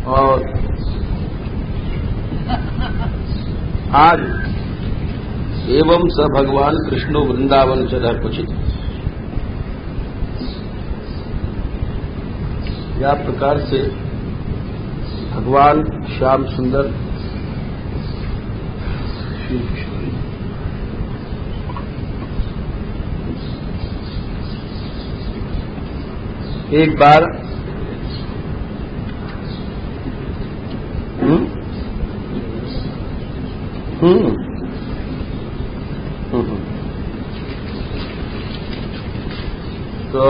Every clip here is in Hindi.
और आज एवं स भगवान कृष्णो वृंदावन चरह कुचित, या प्रकार से भगवान श्याम सुंदर श्री कृष्ण एक बार तो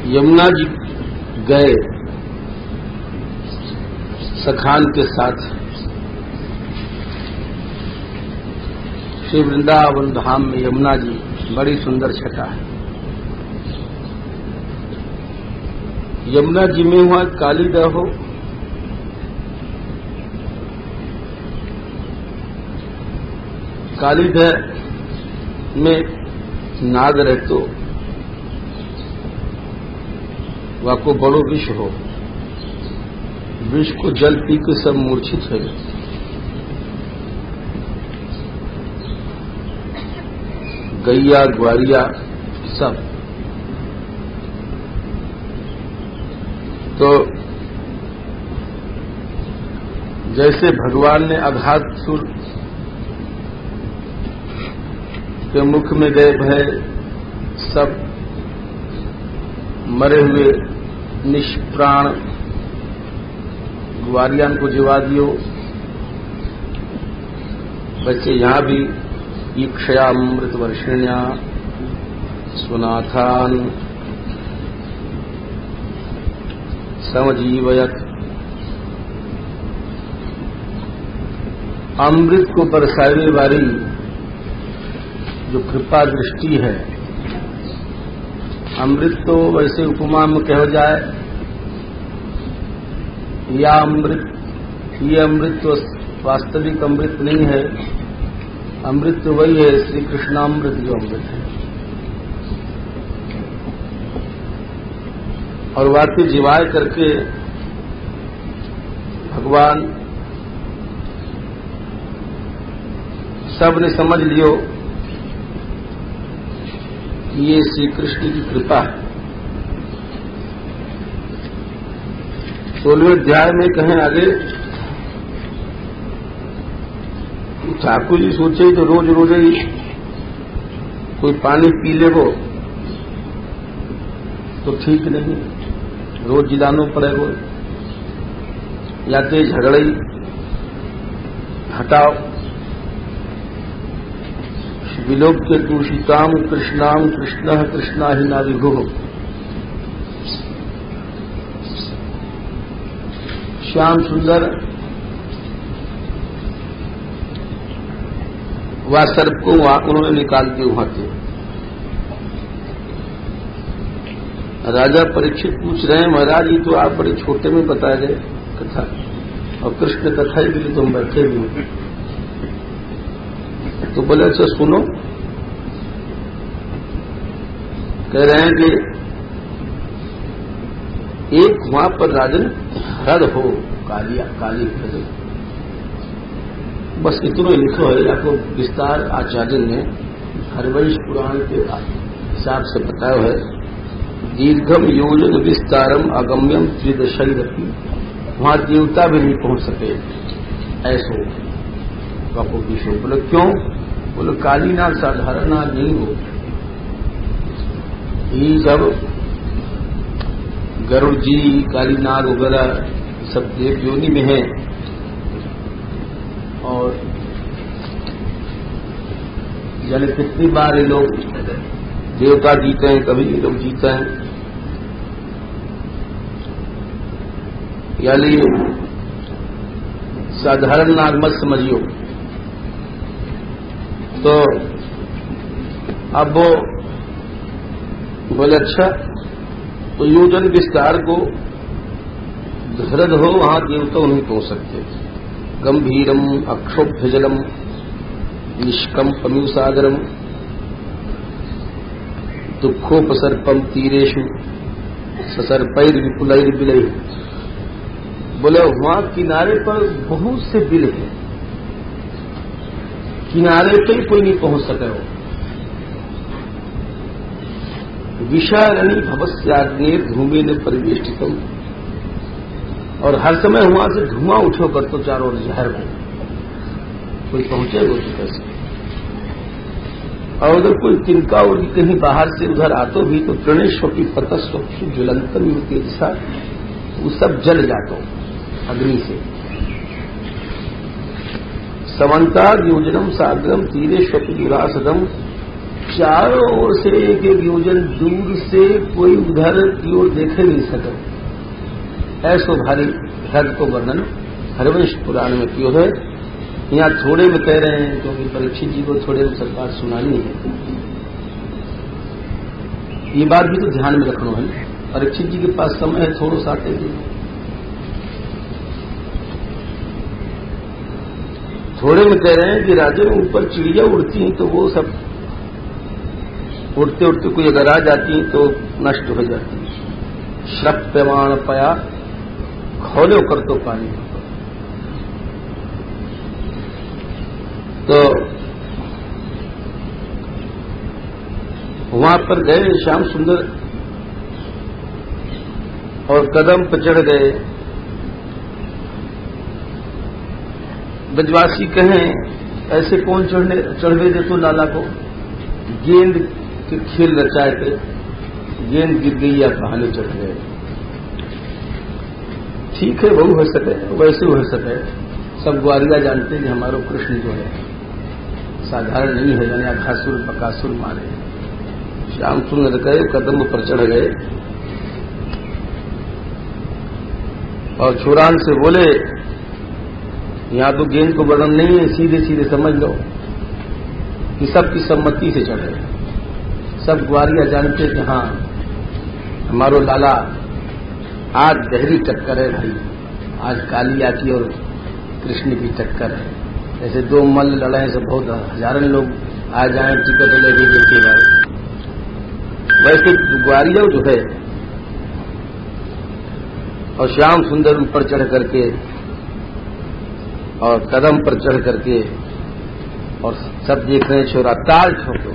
यमुना जी गए सखान के साथ श्री वृंदावन धाम में। यमुना जी बड़ी सुंदर छटा है। यमुना जी में हुआ कालीदह हो, कालीदह में नाद रहतो वाको बड़ो विष हो, विष को जल पी के सब मूर्छित हो गए। गैया ग्वारिया सब। तो जैसे भगवान ने अघासुर के मुख में गए भय सब मरे हुए निष्प्राण ग्वारियान को जिवा दियो, बच्चे यहां भी ईक्षयामृत वर्षिण्या स्वनाथान समजीवयत। अमृत को बरसाने वाली जो कृपा दृष्टि है, अमृत तो वैसे उपमा में कहा जाए, या अमृत, ये अमृत तो वास्तविक अमृत नहीं है। अमृत तो वही है श्री कृष्णामृत जो अमृत है, और वाक्य जीवाय करके भगवान सब ने समझ लियो ये श्री कृष्ण की कृपा है। 16वें अध्याय में कहें आगे, ठाकुर जी सोचे तो रोज रोज ही कोई पानी पी ले वो तो ठीक नहीं, रोज जिलानो पड़ेगा, या तो झगड़े हटाओ। विलोक्य दूषिताम कृष्णाम कृष्ण कृष्णा ही नाविभु। श्याम सुंदर वह सर्प को उन्होंने निकाल के वहां थे। राजा परीक्षित पूछ रहे हैं, महाराज ये तो आप बड़े छोटे में बताए गए कथा, और कृष्ण कथा के लिए तुम बैठे हुए। तो बोले अच्छा सुनो, कह रहे हैं कि एक वहां पर राजन हृद हो कालिया काली हृदय, बस इतना लिखो है। आपको विस्तार आचार्य ने हरिवंश पुराण के हिसाब से बताया है। दीर्घम योजन विस्तारम अगम्यम त्रिदशैरपी, वहां देवता भी नहीं पहुंच सके ऐसो कपो विषो। बोले क्यों? बोले कालीनाग साधारण नाग नहीं हो, ये सब गरुड़ जी कालीनाग वगैरह सब देव योनि में है, और जाने कितनी बार ये लोग देवता जीते हैं, कभी ये लोग जीते हैं। यानी साधारण नाग मत समझियो। तो अब वो बोले अच्छा, तो योजन विस्तार को हृद हो, वहां देवता नहीं पहुंच सकते। गंभीरम अक्षोभ्य जलम निष्कंपमी सागरम, दुखोपसर्पम तीरेशु ससर्पैर विपुलैर बिलैर। बोले वहां किनारे पर बहुत से बिल है, किनारे पे ही कोई नहीं पहुंच सके हो। विषारणी भवस्याग्नेर धूमे ने परिवेष्टितम, और हर समय वहां से धुआं उठो कर तो चारों ओर जहर हो, कोई पहुंचे वो तो कैसे। और अगर कोई तिनका और कहीं बाहर से उधर आतो भी तो प्रणेश्व की पतस्व ज्वलंतम युवती दिशा, वो सब जल जातो अग्नि से। समन्ताद योजनम सागरम तीरेश्वपी दुरासदम, चारों ओर से एक एक योजन दूर से कोई उधर की ओर देखे नहीं सके, ऐसो भारी ह्रद को वर्णन हरिवंश पुराण में क्यों है। यहाँ थोड़े में कह रहे हैं क्योंकि परीक्षित जी को थोड़े में सरकार सुनानी है, ये बात भी तो ध्यान में रखना है। परीक्षित जी के पास समय है थोड़ा सा आते दिन, थोड़े में कह रहे हैं कि राज्य में ऊपर चिड़िया उड़ती हैं तो वो सब उड़ते उड़ते कोई अगर आ जाती हैं तो नष्ट हो जाती है। श्रप्यमाण पया खोलो कर तो पानी, तो वहां पर गए श्याम सुंदर और कदम पर चढ़ गए। ब्रजवासी कहें ऐसे कौन चढ़वे दे तो लाला को, गेंद के खेल रचाए थे, गेंद गिर गई या बहाने चढ़ गए। ठीक है वो हो सके वैसे हो सके, सब ग्वारिया जानते हैं कि हमारो कृष्ण जो है साधारण नहीं है, यानी अघासुर बकासुर मारे। श्याम सुंदर गए, कदम पर चढ़ गए और छुरान से बोले यहां तो गेंद को वर्णन नहीं है, सीधे सीधे समझ लो कि सबकी सम्मति से चढ़े। सब ग्वारिया जानते कि हाँ हमारो लाला आज गहरी टक्कर है भाई, आज कालिया की और कृष्ण की टक्कर है। ऐसे दो मल्ल लड़ाई से बहुत हजारों लोग आ जाए टिकट लेके देखे गए। वैसे ग्वारिया जो है और श्याम सुंदर ऊपर चढ़ करके और कदम पर चढ़ करके और सब देख रहे हैं छोरा ताल ठोको।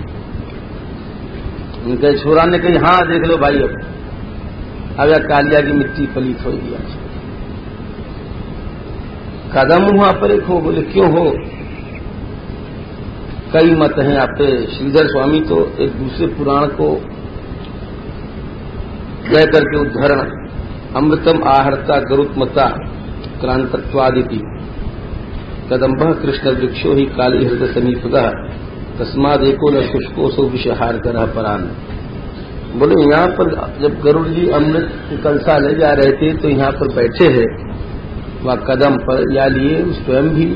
उनके छोरा ने कही हाँ देख लो भाई, अब या कालिया की मिट्टी पलीत हो गया। कदम वहां पर एक हो, बोले क्यों हो, कई मत हैं आपके। श्रीधर स्वामी तो एक दूसरे पुराण को कह करके उद्धरण अमृतम आहर्ता गरुत्मता क्रांतत्वादिति कदम्भ कृष्ण वृक्षो ही काली हृदय समीपतः तस्मादेको न शुष्कोसो विषहार कर परान। बोले यहाँ पर जब गरुड़ जी अमृत कलसा ले जा रहे थे तो यहाँ पर बैठे हैं वह कदम पर, या लिए स्वयं भी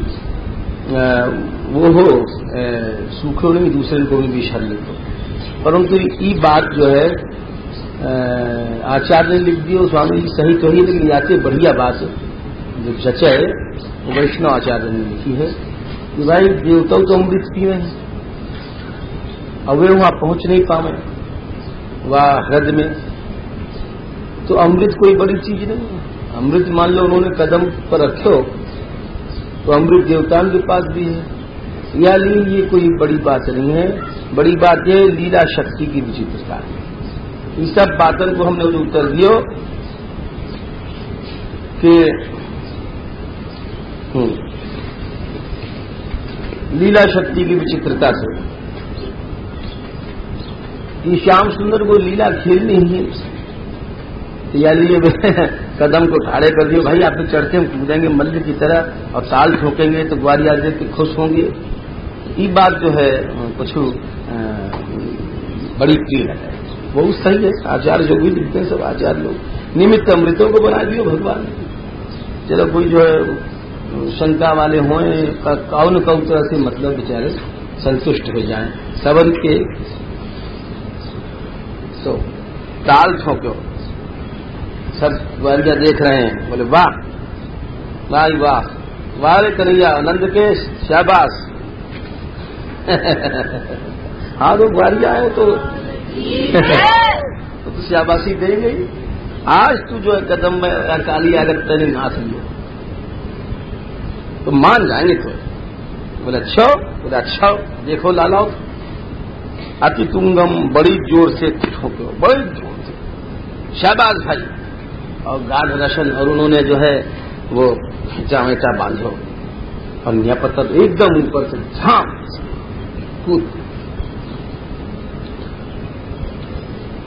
वो हो सूखो नहीं, दूसरे को भी विषहर लेते। परंतु ये बात जो है आचार्य ने लिख दी और स्वामी जी सही तो ही, लेकिन याते बढ़िया बात जो जचे वो वैष्णव आचार्य ने लिखी है कि भाई देवताओं तो अमृत पिए हैं, अब वे वहां पहुंच नहीं पावे वह हृदय में, तो अमृत कोई बड़ी चीज नहीं है। अमृत मान लो उन्होंने कदम पर रखो तो अमृत देवताओं के पास भी है, या ली ये कोई बड़ी बात नहीं है। बड़ी बात यह लीला शक्ति की विचित्रता है। इस सब बातों को हमने उत्तर दियो कि लीला शक्ति की विचित्रता से कि श्याम सुंदर को लीला खेलनी ही, या लिए कदम को ठाड़े कर दियो भाई, आप तो चढ़ते हम कूदेंगे मल्ल की तरह और ताल ठोकेंगे तो ग्वारिया देख के खुश होंगे। ये बात जो है कुछ बड़ी प्रिय है, बहुत सही है। आचार्य जो भी लिखते हैं सब आचार्य लोग निमित्त अमृतों को बना दियो भगवान। चलो कोई जो है शंका वाले हों कौन कौन तरह से मतलब बेचारे संतुष्ट हो जाएं सबन के। तो ताल ठोको, सब ग्वारिया देख रहे हैं, बोले वाह भाई वाह, वाह रे कन्हैया आनंद के शाबाश। हाँ तो ग्वारिया है तो तो शाबाशी देंगे ही। आज तू जो है कदम में काली अगर तेरे नाथ लियो तो मान जाएंगे। तो बोले अच्छा, बोले अच्छा देखो लालाओ, अति तुंगम, बड़ी जोर से ठोको, बड़ी जोर से, शाबाश भाई। और गाढ़ रशन, और उन्होंने जो है वो खींचा वेचा बांधो और न्यापत्तर एकदम ऊपर से झाम कूद।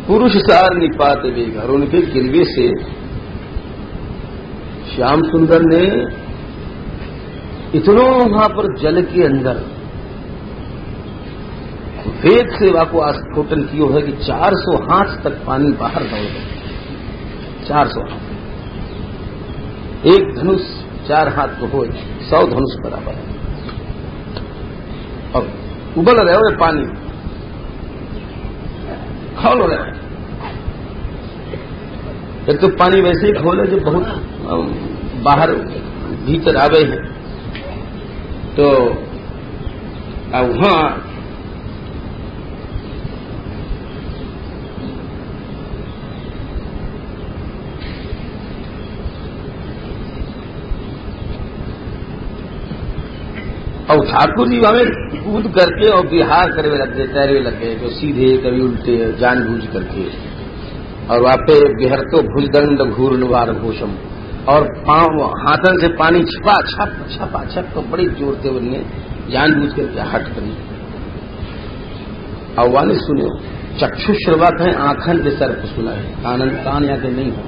पुरुष सार निपात वेग, और उनके गिरवे से श्याम सुंदर ने इतनों वहां पर जल के अंदर वेद सेवा को आस्फोटन किया है कि 400 हाथ तक पानी बाहर दौड़ गया। 400 हाथ, एक धनुष 4 हाथ को हो 100 धनुष बराबर है। और उबल रहे हो पानी, खोल रहे। एक तो पानी वैसे ही खोले जो बहुत बाहर भीतर आ गए हैं, तो वहां और ठाकुर जी हमें कूद करके और विहार करवे लग गए, तैरवे लग गए, जो सीधे कभी उल्टे जानबूझ करके। और वहां पे बिहरतो भुजदंड घूर्णवार घोषम, और पांव हाथन से पानी छपा छप तो बड़ी जोर से उन्हें जानबूझ करके हट करी। और वाले सुनो, चक्षु श्रवक है, आंखन के सर को सुना है, आनंद कान या के नहीं हो।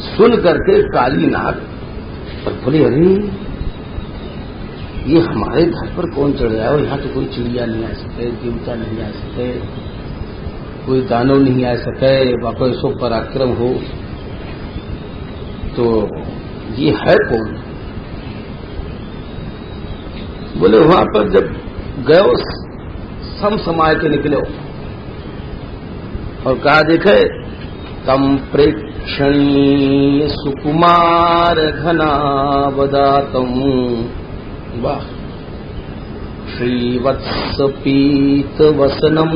सुन करके काली नाग और बोले अरे ये हमारे घर पर कौन चढ़ गया, और यहाँ तो कोई चिड़िया नहीं आ सके, देवता नहीं आ सके, कोई दानव नहीं आ सके, वापस सो पराक्रम हो, तो ये है कौन। बोले वहां पर जब गयो सम समाय के निकले और कहा देखे तम प्रेक्षणीय सुकुमार घनावदातम, वाह, श्रीवत्स पीत वसनम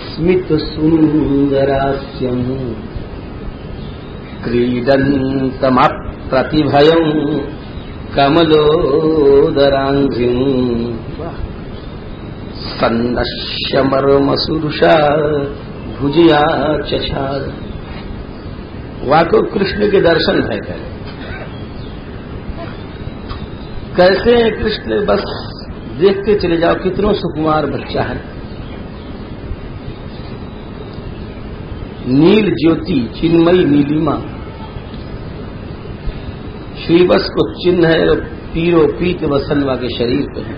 स्मित सुंदरास्यम क्रीडन्तमप्रतिभयं कमलोदरांघ्रिं, सन्नश्यमर्मसुरुषा भुजया चचार। वाको कृष्ण के दर्शन है। कैसे कृष्ण, बस देखते चले जाओ कितनों सुकुमार बच्चा है। नील ज्योति चिन्मयी नीलिमा, श्रीवत्स को चिन्ह है, पीरो पीत वसनवा के शरीर पे है।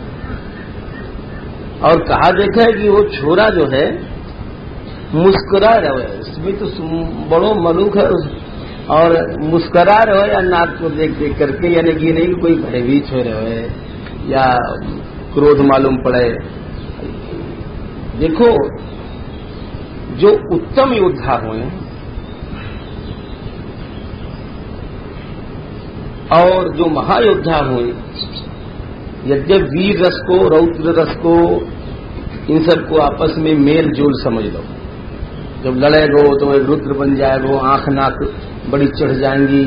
और कहा देखा है कि वो छोरा जो है मुस्कुरा रहे, स्मित बड़ो मलूक है और मुस्कुरा रहे या नाक को देख देख करके, यानी कि नहीं कि कोई भयभीत हो रहे या क्रोध मालूम पड़े। देखो जो उत्तम योद्धा हुए और जो महायोद्धा हुए, यद्यप वीर रस को रौद्र रस को इन सबको आपस में मेल जोल समझ लो। जब लड़ेगो तो एक रुद्र बन जाएगो, आंख नाक बड़ी चढ़ जाएंगी,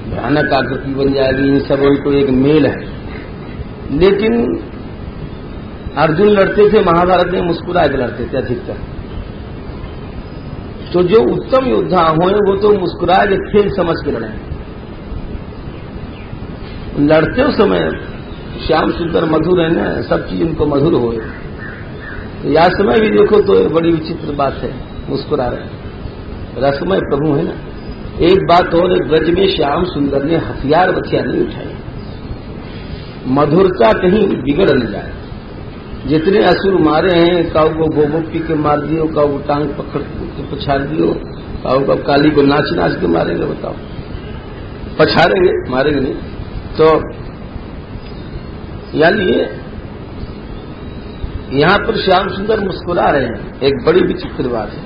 भयानक आकृति बन जाएगी, इन सब को एक मेल है। लेकिन अर्जुन लड़ते थे महाभारत में मुस्कुरा के लड़ते थे अधिकतर। तो जो उत्तम योद्धा हुए वो तो मुस्कुरा के खेल समझ के लड़े। लड़ते उस समय श्याम सुंदर मधुर है ना, सब चीज उनको मधुर हो। तो यह समय भी देखो तो बड़ी विचित्र बात है, मुस्कुरा रहे, रसमय प्रभु है ना। एक बात और, ब्रज में श्याम सुंदर ने हथियार नहीं उठाए, मधुरता कहीं बिगड़ न जाए। जितने असुर मारे हैं, काऊ को गोबो पी के मार दियो, काऊ को टांग पकड़ के पछाड़ दियो, काऊ को काली को नाच नाच के मारेंगे, बताओ पछाड़ेंगे, मारेंगे नहीं। तो यानी यहां पर श्याम सुंदर मुस्कुरा रहे हैं, एक बड़ी विचित्र बात है।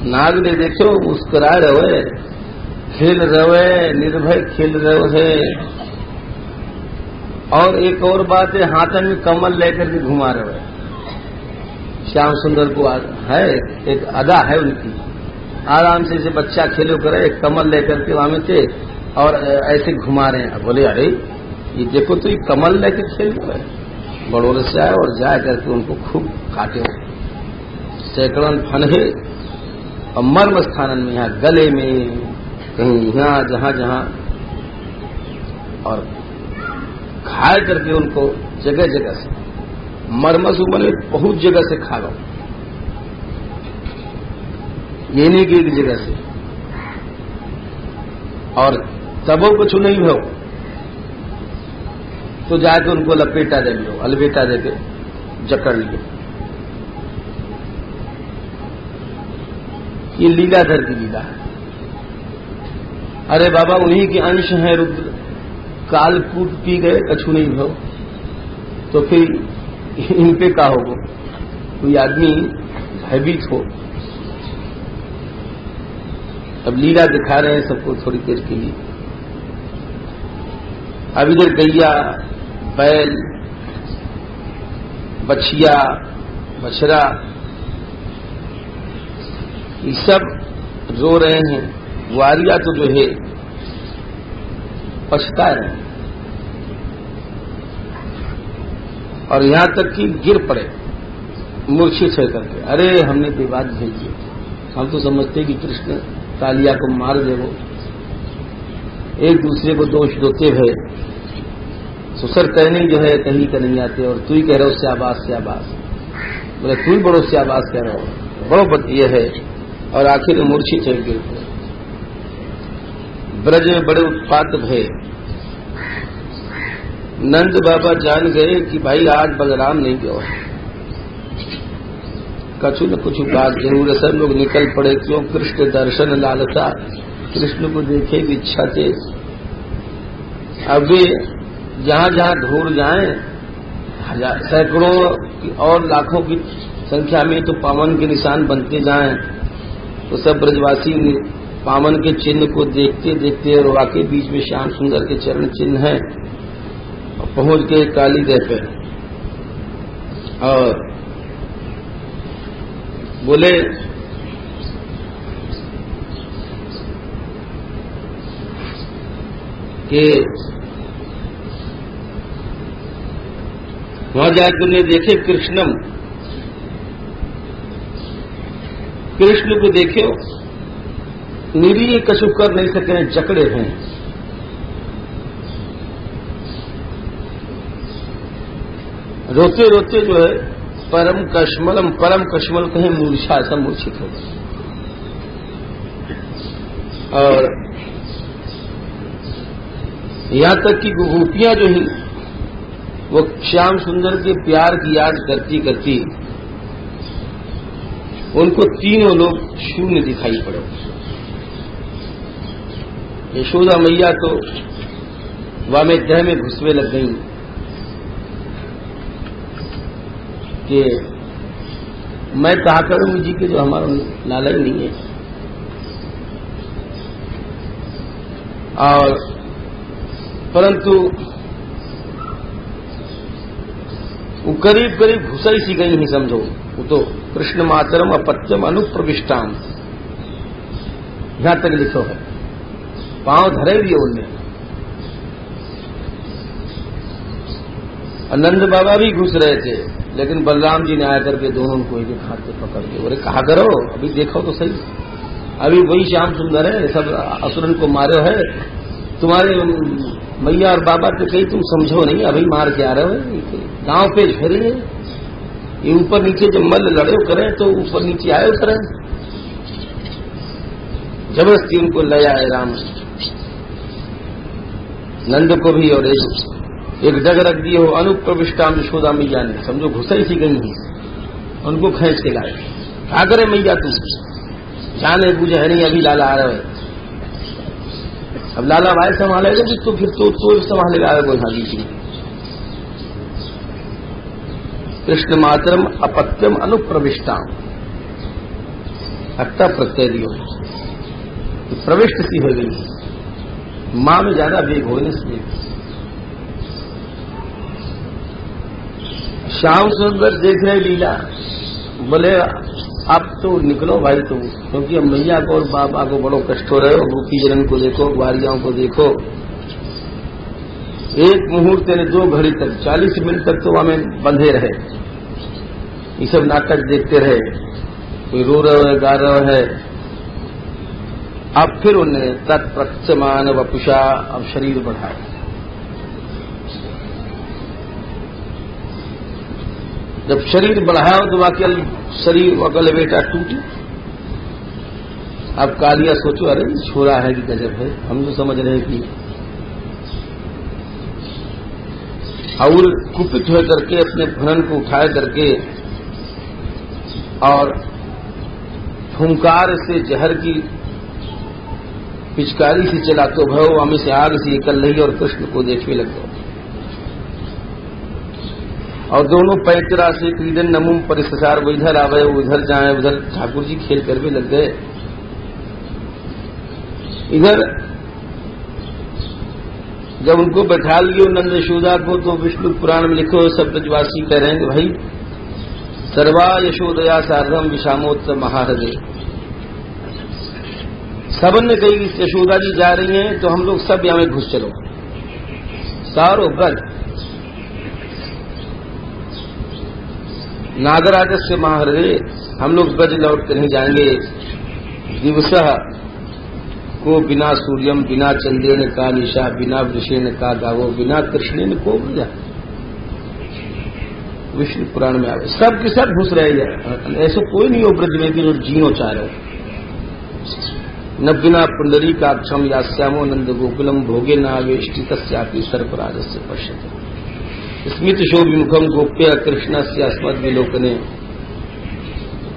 नाग ने देखो मुस्कुरा रहे, खेल रहे, निर्भय खेल रहे। और एक और बात है, हाथन में कमल लेकर के घुमा रहे। श्याम सुंदर को है एक अदा है उनकी, आराम से बच्चा खेलो करे, एक कमल लेकर के वहां में थे और ऐसे घुमा रहे हैं। बोले अरे ये देखो तो ये कमल लेकर खेल रहे हैं। बड़ोरे से आए और जा करके उनको खूब काटे, सैकड़न फनहे और मर्म स्थानन में, यहाँ गले में, कहीं यहाँ जहां जहां, और घायल करके उनको जगह जगह से, मरमसु बने बहुत जगह से खा लो, ये नहीं कि एक जगह से। और तबो कुछ नहीं हो तो जाके उनको लपेटा दे लो, अलबेटा देके जकड़ लियो। ये लीलाधर की लीला है। अरे बाबा उन्हीं के अंश हैं रुद्र, काल कूट पी गए कछु नहीं हो, तो फिर इन पे का होगा? कोई आदमी भयभीत हो। अब लीला दिखा रहे हैं सबको थोड़ी देर के लिए। अब इधर गैया, बैल, बछिया, बछड़ा, ये सब रो रहे हैं। वारिया तो जो है पछता रहे हैं, और यहां तक कि गिर पड़े मूर्छित होकर के। अरे हमने विवाद भेज दिया, हम तो समझते कि कृष्ण कालिया को मार दे, वो एक दूसरे को दोष देते हुए सुसर कहने जो है कहीं का नहीं आते, और तू ही कह रहे हो स्याबास स्याबास, बोले तू ही बड़ो स्याबास कह रहे हो, बड़ो बतिया है। और आखिर में मूर्छित हो गए। ब्रज में बड़े उत्पात भय, नंद बाबा जान गए कि भाई आज बलराम नहीं गया, कछु न कुछ बात जरूर है। सब लोग निकल पड़े, क्यों? कृष्ण दर्शन लालसा, कृष्ण को देखे की इच्छा से। अब वे जहां जहां ढूंढ जाएं, सैकड़ों और लाखों की संख्या में तो पावन के निशान बनते जाएं, तो सब ब्रजवासी पावन के चिन्ह को देखते देखते, और वाकई बीच में श्याम सुंदर के चरण चिन्ह हैं, और पहुंच गए काली दह पे। और बोले कि वहां जाकर उन्हें देखे कृष्णम, कृष्ण को देखे, निरीह कछु कर नहीं सके, जकड़े हैं। रोते रोते जो है परम कश्मलम, परम कश्मल कहें मूर्छा, ऐसा मूर्छित हो गए। और यहां तक कि गोपियां जो ही वो श्याम सुंदर के प्यार की याद करती करती उनको तीनों लोग शून्य दिखाई पड़े। यशोदा मैया तो वामे देह में घुसवे लग गई कि मैं कहा करूं जी के जो हमारा लाला ही नहीं है। और परंतु वो करीब करीब घुसाई सी गई नहीं, समझो। वो तो कृष्ण मातरम अपत्यम अनुप्रविष्टाम यहां तक लिखो है, पांव धरे भी उनने। नंद बाबा भी घुस रहे थे, लेकिन बलराम जी ने आकर के दोनों को एक हाथ से पकड़ के बोले कहा करो, अभी देखो तो सही, अभी वही श्याम सुंदर है, सब असुरन को मारे है, तुम्हारे मैया और बाबा तो कहीं तुम समझो नहीं, अभी मार के आ रहे हो, गांव पे झेरे ये ऊपर नीचे जब मल्ल लड़े करें तो ऊपर नीचे आए करें। जबरदस्ती उनको ले आए राम, नंद को भी, और एक जग रख दिए हो अनुप्रविष्टाम यशोदा मैया ने, समझो घुसाई सी गई है, उनको खींच के लाए। क्या करे मैया तुम, जाने बुझे है नहीं, अभी लाला आ रहा है। अब लाला भाई संभालेगा तो फिर तो संभालेगा कोई हाजी की। कृष्ण मातरम अपत्यम अनुप्रविष्टाम, अट्टा प्रत्यय दियो, प्रविष्ट सी हो गई, मां में ज्यादा वेग हो इसलिए। श्याम सुंदर देख रहे लीला, बोले अब तो निकलो भाई तुम, क्योंकि अब मैया को और बाबा को बड़ो कष्ट हो रहे हो, गोपी जनन को देखो, ग्वारियाओं को देखो। एक मुहूर्त ने 2 घड़ी तक 40 मिनट तक तो हमें बंधे रहे, ये सब नाटक देखते रहे, कोई रो रहा है, गा रहा है। अब फिर उन्हें तत्प्रत्यमान वपुषा, अब शरीर बढ़ाया। जब शरीर बढ़ाया तो वाकई शरीर वकल बेटा टूटी। अब कालिया सोचो, अरे छोरा है कि गजब है, हम तो समझ रहे हैं कि, और कुपित हो करके अपने फनन को उठाए करके और फुंकार से जहर की पिचकारी से चलाते भयो हमें से आग से निकल रही और कृष्ण को देखने लग गए। और दोनों पैतरा से क्रीडन नमुम परिससार, वो इधर आवे उधर जाए, उधर ठाकुर जी खेल कर भी लग गए। इधर जब उनको बैठा लियो नंद यशोदा को, तो विष्णु पुराण में लिखो सब ब्रजवासी कह रहे हैं कि भाई सर्वा यशोदया सार्धम विषामोत्तर महाहृदय। सबन ने कही यशोदा जी जा रही हैं तो हम लोग सब यहां में घुस चलो, सारो ब्रज नागराज से महाहृदय, हम लोग ब्रज लौट कर नहीं जाएंगे। दिवसः को बिना सूर्यम बिना चंद्रेन का निशा, बिना वृषेण का गावो, बिना कृष्णेन को ब्रजा। विष्णु पुराण में आवे सब के सब घुस रहे हैं, ऐसा कोई नहीं हो ब्रज में भी जो जीनो चाह रहे हो। न बिना पुंडरी का क्षम यास्यामो नंद गोकुलम भोगे नावेष्टि तस्यापि सर्पराज से पश्यते स्मित शोभिमुखम गोप्य कृष्ण से अस्मद विलोकने।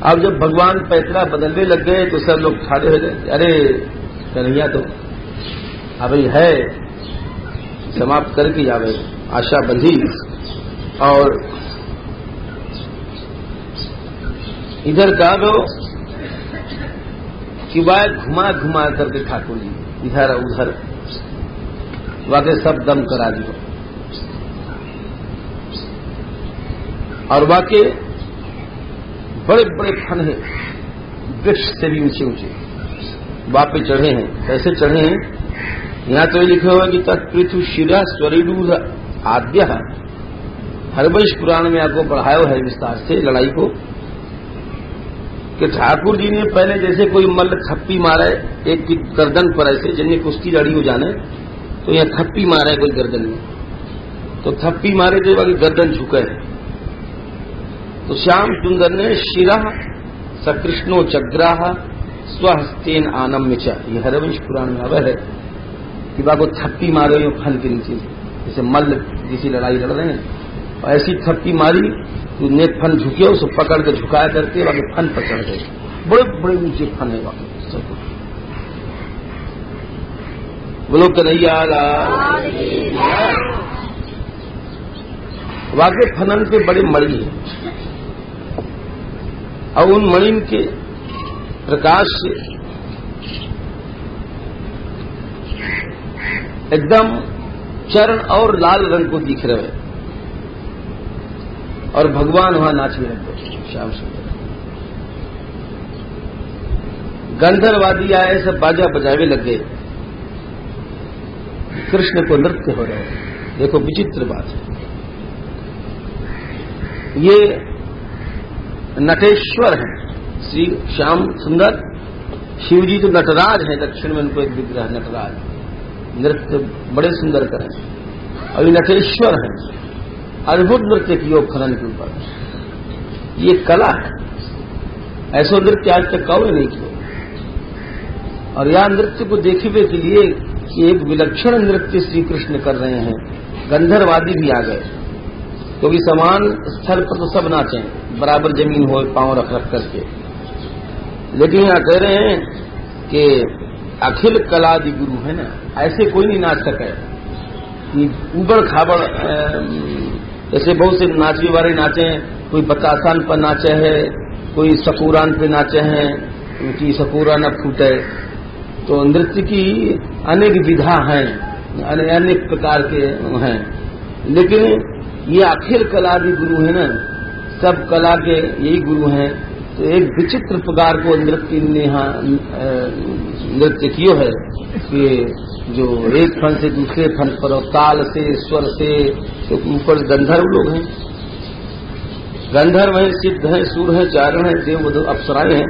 अब जब भगवान पैतरा बदलने लग गए तो सब लोग खड़े हो गए, अरे कन्हैया तो अभी है, समाप्त करके जावे, आशा बंधी। और इधर कहा दो कि वाय घुमा घुमा करके ठाकुर जी इधर उधर वाके सब दम करा दिया। और वाके बड़े बड़े फन है, वृक्ष से भी ऊंचे ऊंचे वापे चढ़े हैं। कैसे चढ़े हैं? यहां तो लिखा हुआ कि तत्पृथु शिरा स्वरूढ़ आद्य। हरवंश पुराण में आपको बढ़ाया है विस्तार से लड़ाई को, कि ठाकुर जी ने पहले जैसे कोई मल्ल थप्पी मारे एक की गर्दन पर, ऐसे जिन्हें कुश्ती लड़ी हो जाने तो यहां थप्पी मारे कोई गर्दन में, तो थप्पी मारे तो बाकी गर्दन झुके है। तो श्याम सुंदर ने शिरा सकृष्णो चग्राह स्वहस्तेन आनम्य च, ये हरवंश पुराण में आवे है कि बाको थप्पी मारो यो फन के नीचे, जैसे मल्ल जिसी लड़ाई लड़ रहे हैं, और ऐसी थप्पी मारी तो नेक फन झुके, उसको पकड़ के झुकाया करके बाकी फन पर चढ़ गए। बड़े बड़े ऊंचे फन है बाकी सब। बोलो कन्हैया वाके फनन के बड़े मणि हैं, और उन मणिन के प्रकाश से एकदम चरण और लाल रंग को दिख रहे हैं, और भगवान वहां नाचने लगे श्याम सुंदर। गंधर्वादी आए, सब बाजा बजावे लग गए, कृष्ण को नृत्य हो रहे हैं। देखो विचित्र बात है, ये नटेश्वर है श्री श्याम सुंदर। शिव जी तो नटराज है, दक्षिण में उनको एक विग्रह नटराज, नृत्य बड़े सुंदर करें, और ये नटेश्वर है, अद्भुत नृत्य किए खनन के ऊपर। ये कला है, ऐसा नृत्य आज तक कौन नहीं किया। और यह नृत्य को देखने के लिए कि एक विलक्षण नृत्य श्री कृष्ण कर रहे हैं, गंधर्वादी भी आ गए, क्योंकि समान स्थल पर तो सब नाचे, बराबर जमीन हो पांव रख रख करके। लेकिन यहाँ कह रहे हैं कि अखिल कलादि गुरु है ना, ऐसे कोई नहीं नाच सके कि उबड़ खाबड़, जैसे बहुत से नाचने वाले नाचे हैं, कोई बतासान पर नाचे है, कोई सकूरान पे नाचे हैं, उनकी सकूरा न फूटे। तो नृत्य की अनेक विधा हैं, अनेक प्रकार के हैं, लेकिन ये अखिल कलादि गुरु है ना, सब कला के यही गुरु हैं। तो एक विचित्र प्रकार को नृत्य ने यहाँ नृत्य कियो है कि जो एक फन से दूसरे फन पर और ताल से स्वर से, तो ऊपर गंधर्व लोग हैं, गंधर्व हैं, सिद्ध हैं, सूर हैं, चारण हैं, देव अप्सराएं हैं।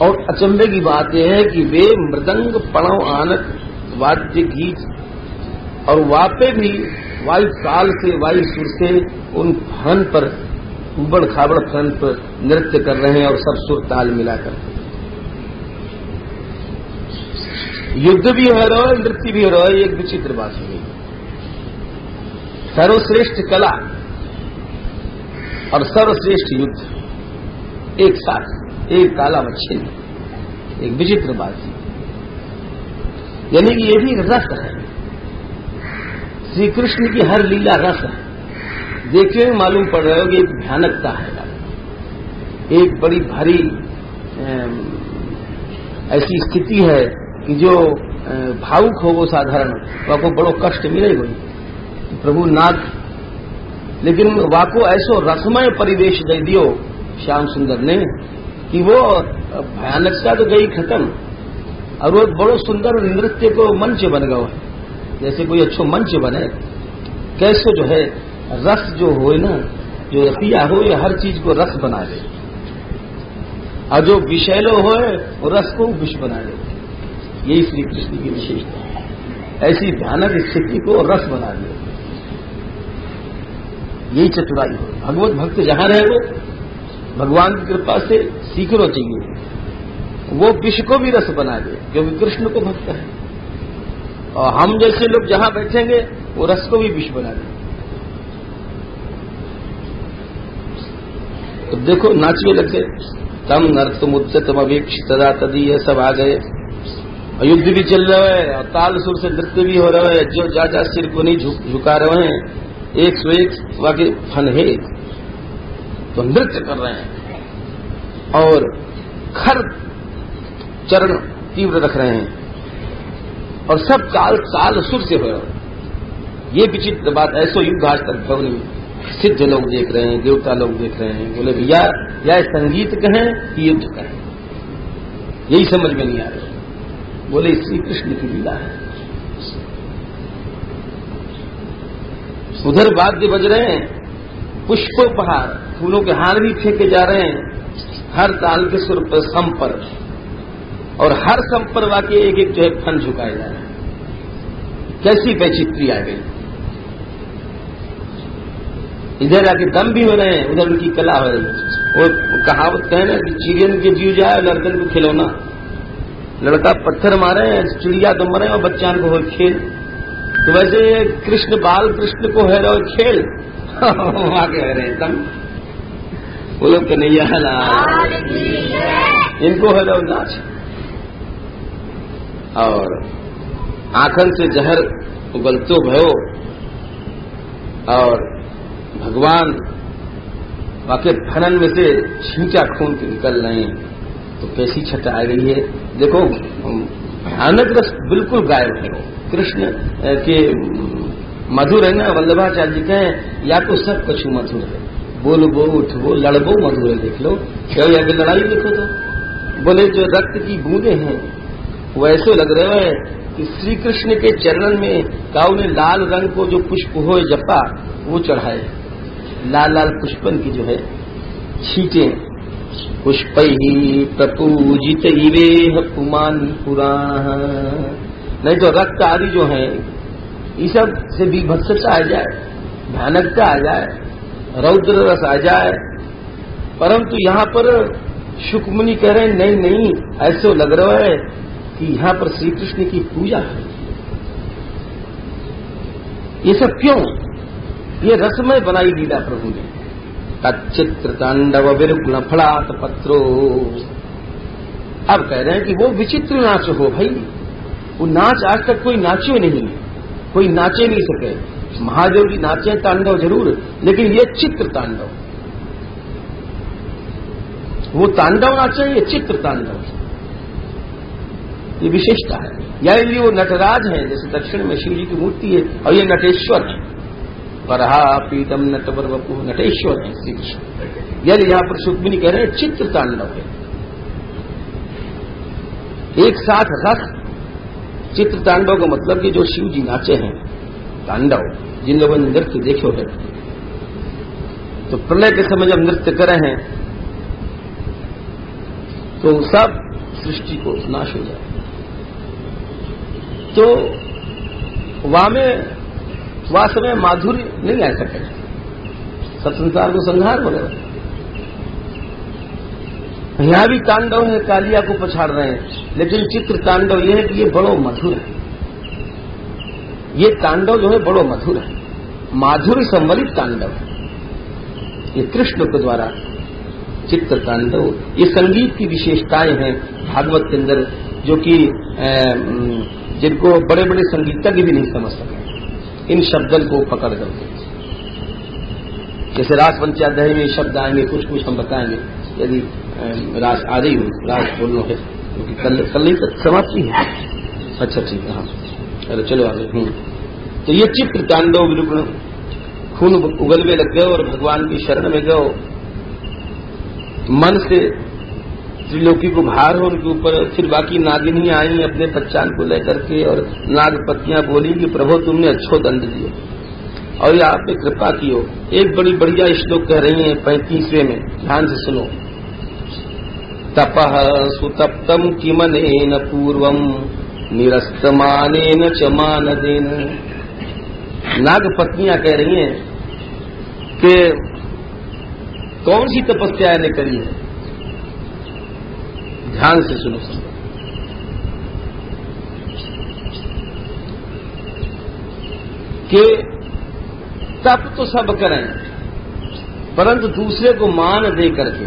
और अचंभे की बात यह है कि वे मृदंग पणव आनक वाद्य गीत और वापे भी वायु काल से वायु सुर से उन फन पर उबड़ खाबड़ फन पर नृत्य कर रहे हैं और सब सुर ताल मिलाकर। युद्ध भी हो रहा है, नृत्य भी हो रहा है। एक विचित्र बात है, सर्वश्रेष्ठ कला और सर्वश्रेष्ठ युद्ध एक साथ, एक ताला बच्चे, एक विचित्र बात है। यानी कि ये भी रस है, श्री कृष्ण की हर लीला रस है। देखने में मालूम पड़ रहा है कि एक भयानकता है, एक बड़ी भारी ऐसी स्थिति है कि जो भावुक हो वो साधारण वाको बड़ो कष्ट मिले हुई प्रभु नाथ, लेकिन वाको ऐसो रसमय परिवेश दे दियो श्याम सुंदर ने कि वो भयानकता तो गई खत्म और वो बड़ो सुंदर नृत्य को मंच बन गया है। जैसे कोई अच्छो मंच बने, कैसे जो है रस जो हो ना, जो रसिया हो ये हर चीज को रस बना दे, और जो विषैलो हो वो रस को विष बना दे। यही श्री कृष्ण की विशेषता है, ऐसी भयानक स्थिति को रस बना दे। यही चतुराई हो। भगवत भक्त जहां रहे वो भगवान की कृपा से सीखना चाहिए, वो विष को भी रस बना दे क्योंकि कृष्ण को भक्त है। और हम जैसे लोग जहां बैठेंगे वो रस को भी विष बना दे। तो देखो नाचने लगे, तम नर्तम उच्चतम अवेक्ष तदा तदीय सब आ गए। युद्ध भी चल रहा है और ताल सुर से नृत्य भी हो रहा है, जो जा सिर को नहीं झुका रहे हैं, 101 वाके फन है तो नृत्य कर रहे हैं और खर चरण तीव्र रख रहे हैं और सब ताल सुर से हो रहा है। ये विचित्र बात, ऐसो युद्ध आज तक भवनी सिद्ध लोग देख रहे हैं, देवता लोग देख रहे हैं। बोले भैया या संगीत कहें कि युद्ध कहें, यही समझ में नहीं आ रहा। बोले श्री कृष्ण की लीला है। उधर वाद्य बज रहे हैं, पुष्पोपहार, फूलों के हार भी फेंके जा रहे हैं हर ताल के सुर पर, सम पर, और हर सम पर वाके एक एक जो है फन झुकाए जा रहे हैं। कैसी वैचित्री आ गई। इधर आके दम भी हो रहे हैं, उधर उनकी कला हो रही है। वो कहावत है ना कि चिड़ियन के जीव जाए लड़कन को खिलौना। लड़का पत्थर मारे, चिड़िया दम रहे और बच्चान को हो खेल। तो वैसे कृष्ण बाल कृष्ण को है रहो खेल आगे है रहे दम। वो लोग कन्हैया लाल, इनको है रहो नाच। और आंखन से जहर उगलतो भयो और भगवान वाके फनन में से छींचा खून के निकल रहे हैं। तो कैसी छटा आ गई है। देखो भयानक रस बिल्कुल गायब है। कृष्ण के मधुर है ना, वल्लभाचार्य जी कहें या तो सब कछु मधुर है, बोलबो उठबो लड़बो मधुर है। देख लो क्या अगर लड़ाई देखो तो बोले जो रक्त की बूंदे हैं वो ऐसे लग रहे हैं कि श्री कृष्ण के चरण में काऊ ने लाल रंग को जो पुष्प हो जपा वो चढ़ाए, लाल लाल पुष्पन की जो है छींटे। पुष्प ही प्रपूजित इवेह पुमान पुराण। नहीं तो रक्त आदि जो है ये सब से विभत्सता आ जाए, भयानकता आ जाए, रौद्र रस आ जाए। परंतु यहाँ पर शुकमुनि कह रहे हैं नहीं नहीं, ऐसे लग रहा है कि यहाँ पर श्री कृष्ण की पूजा है। ये सब क्यों? ये रसमय बनाई लीला प्रभु ने। तच्चित्र तांडव विरुग्ण फड़ात पत्रो। अब कह रहे हैं कि वो विचित्र नाच हो भाई। वो नाच आज तक कोई नाचे नहीं, कोई नाचे नहीं सके। महादेव जी नाचे तांडव जरूर, लेकिन ये चित्र तांडव, वो तांडव नाचे, ये चित्र तांडव, ये विशेषता है। या यदि वो नटराज है, जैसे दक्षिण में शिव जी की मूर्ति है और ये नटेश्वर है, परहा पीतम नटवर वपु नटेश्वर है श्री कृष्ण। यदि यहां पर सुखमिनी कह रहे हैं चित्र तांडव है, एक साथ रस। चित्र तांडव का मतलब कि जो शिव जी नाचे हैं तांडव, जिन लोगों ने नृत्य देखो है, तो प्रलय के समय जब नृत्य करे हैं तो सब सृष्टि को नाश हो जाए। तो वास में माधुर्य नहीं आ सके, सब संसार को संहार हो रहे। यहां भी तांडव है, कालिया को पछाड़ रहे हैं, लेकिन चित्र तांडव यह है कि ये बड़ो मधुर है। ये तांडव जो है बड़ो मधुर है, माधुर्य संवलित तांडव है। ये कृष्ण के द्वारा चित्र तांडव, ये संगीत की विशेषताएं हैं भागवत के अंदर, जो कि जिनको बड़े बड़े संगीतज्ञ भी नहीं समझ सके इन शब्दों को पकड़ करके। जैसे रास पंचाध्याय में शब्द आएंगे, कुछ कुछ हम बताएंगे यदि रास आ रही हो, रास बोलना है क्योंकि कल ही तक समाप्ति है। अच्छा ठीक है, हाँ अरे चलो आगे। तो ये चित्र तांडव विरूपण, खून उगलवे लग गए और भगवान की शरण में गए, मन से त्रिलोकी को भार हो उनके ऊपर। फिर बाकी नागिनी आई अपने बच्चान को लेकर के, और नागपतियां बोली कि प्रभु तुमने अच्छो दंड दियो और ये आप पे कृपा कियो। एक बड़ी बढ़िया श्लोक कह रही है 35वें में, ध्यान से सुनो। तपः सुतप्तम किमनेन पूर्वम निरस्तमानेन च मानदेन। नागपत्नियां कह रही हैं कि कौन सी तपस्या ने करी है, ध्यान से सुनो। कि तप तो सब करें, परंतु दूसरे को मान दे करके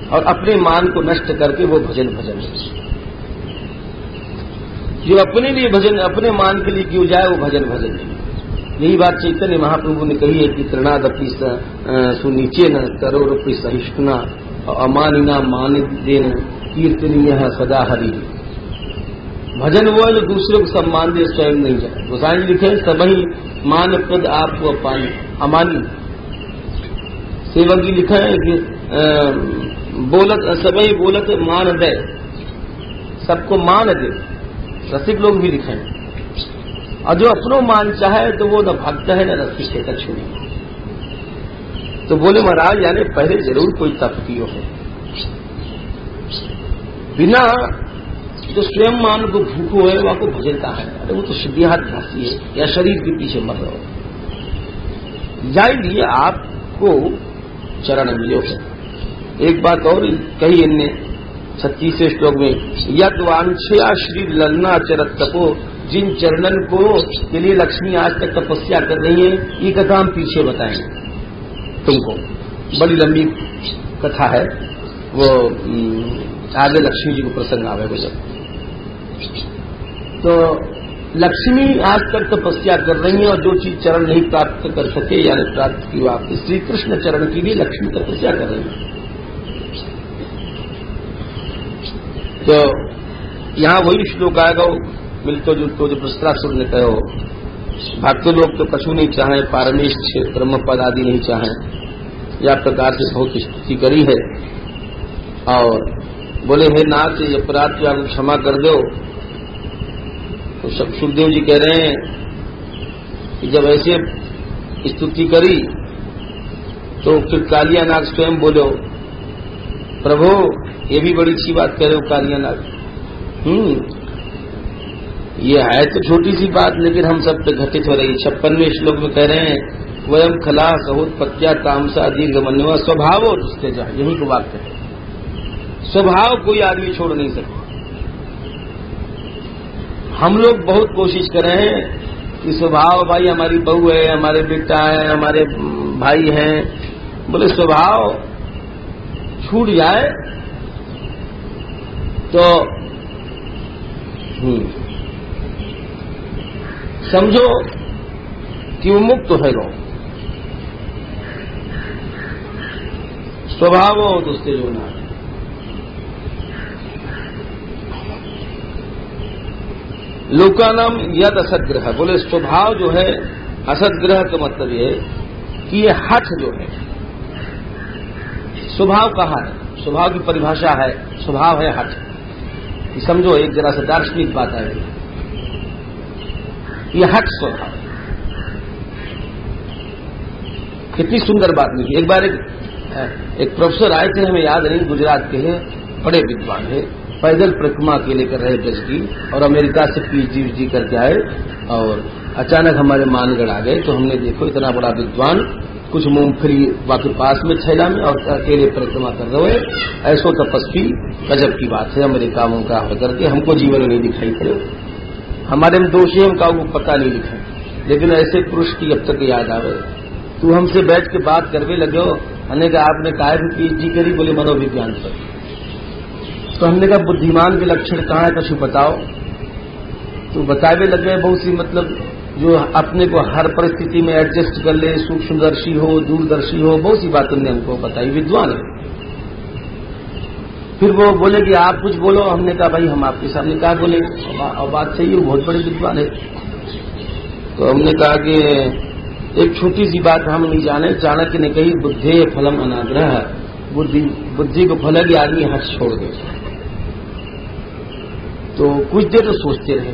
और अपने मान को नष्ट करके वो भजन जो अपने लिए भजन, अपने मान के लिए क्यों जाए वो भजन नहीं। यही बात चैतन्य महाप्रभु ने कही है कि तृणादपि सुनीचे न करोड़पि सहिष्णुना अमानिना मान देन कीर्तनीय सदा हरि। भजन वो है जो दूसरे को सम्मान दे, स्वयं नहीं जाए। गोसाई जी लिखे सबही मान पद आपको अपानी अमानी। सेवक जी लिखा है कि बोलत सबही बोलत मान दे, सबको मान दे। रसिक लोग भी लिखे हैं, और जो अपनो मान चाहे तो वो न भक्त है न रसिक है, कछु नहीं। तो बोले महाराज यानी पहले जरूर कोई तप कियो है, बिना जो स्वयं मान को भूखो है वहां को भजन का है। अरे वो तो सिद्धिहात भाषी है या शरीर के पीछे मर रहे हो। जाइए आपको चरण मिलो है। एक बात और कही इनने 36वें श्लोक में, यद वांछया श्री ललना चरत तपो। जिन चरणन को के लिए लक्ष्मी आज तक तपस्या कर रही है, ये कथा हम पीछे बताएंगे तुमको। बड़ी लंबी कथा है वो, आगे लक्ष्मी जी को प्रसंग आवेगा जब। तो लक्ष्मी आज तक तपस्या कर रही है, और जो चीज चरण नहीं प्राप्त कर सके यानी प्राप्त की आप श्री कृष्ण चरण की भी लक्ष्मी तपस्या कर रही है। तो यहां वही श्लोक आएगा मिलतो जुलतो जो प्रस्त्रासुर ने कहो, भक्त लोग तो कछु नहीं चाहे, पारमेष्ठ ब्रह्म पद आदि नहीं चाहे। या प्रकार से बहुत स्तुति करी है और बोले हे नाथ ये अपराध को आपको क्षमा कर दो। तो सुखदेव जी कह रहे हैं कि जब ऐसे स्तुति करी तो फिर कालिया नाग स्वयं बोलो, प्रभु ये भी बड़ी अच्छी बात कह रहे हो कालिया नाग। ये है तो छोटी सी बात, लेकिन हम सब पे घटित हो रही। 56वें श्लोक में कह रहे हैं वयम खला सहोत्पत्त्या तामसा दीर्घमन्यवा स्वभाव दुस्ते जा। यही को बात है, स्वभाव कोई आदमी छोड़ नहीं सकता। हम लोग बहुत कोशिश कर रहे हैं कि स्वभाव भाई हमारी बहू है, हमारे बेटा है, हमारे भाई हैं, बोले स्वभाव छूट जाए तो समझो कि वो मुक्त है। लो स्वभाव हो तो उससे जो ना लोकानाम यद असग्रह, बोले स्वभाव जो है असदग्रह का मतलब ये कि ये हठ जो है स्वभाव कहाँ है, स्वभाव की परिभाषा है, स्वभाव है हठ। समझो एक जरा से दार्शनिक बात है, ये हठ स्वभाव। कितनी सुंदर बात लिखी। एक बार एक प्रोफेसर आए थे, हमें याद नहीं, गुजरात के हैं, बड़े विद्वान है, पैदल परिक्रमा के लिए कर रहे ब्रज की, और अमेरिका से पीएचडी करके आए, और अचानक हमारे मानगढ़ आ गए। तो हमने देखो इतना बड़ा विद्वान, कुछ मूंगफली बाकी पास में छैला में, और अकेले परिक्रमा कर रहे, ऐसो तपस्वी, गजब की बात है। अमेरिका का होकर के हमको जीवन में नहीं दिखाई पड़े, हमारे में दोषी हम का पता नहीं लिखे, लेकिन ऐसे पुरुष की अब तक याद आवे। तू हमसे बैठ के बात करवे लगे हो, हमने कहा आपने काहे भी पीएचडी करी, बोले मनोविज्ञान पर। तो हमने कहा बुद्धिमान के लक्षण कहाँ है, कछु बताओ। तो बतावे लगे बहुत सी, मतलब जो अपने को हर परिस्थिति में एडजस्ट कर ले, सूक्ष्मदर्शी हो, दूरदर्शी हो, बहुत सी बातें ने हमको बताई, विद्वान है। फिर वो बोले कि आप कुछ बोलो। हमने कहा भाई हम आपके सामने क्या बोले, और बात सही है, वो बहुत बड़े विद्वान है। तो हमने कहा कि एक छोटी सी बात हम नहीं जाने, चाणक्य ने कही बुद्धे फलम अनाग्रह, बुद्धि को फल है कि आदमी हठ छोड़ दे। तो कुछ देर तो सोचते रहे,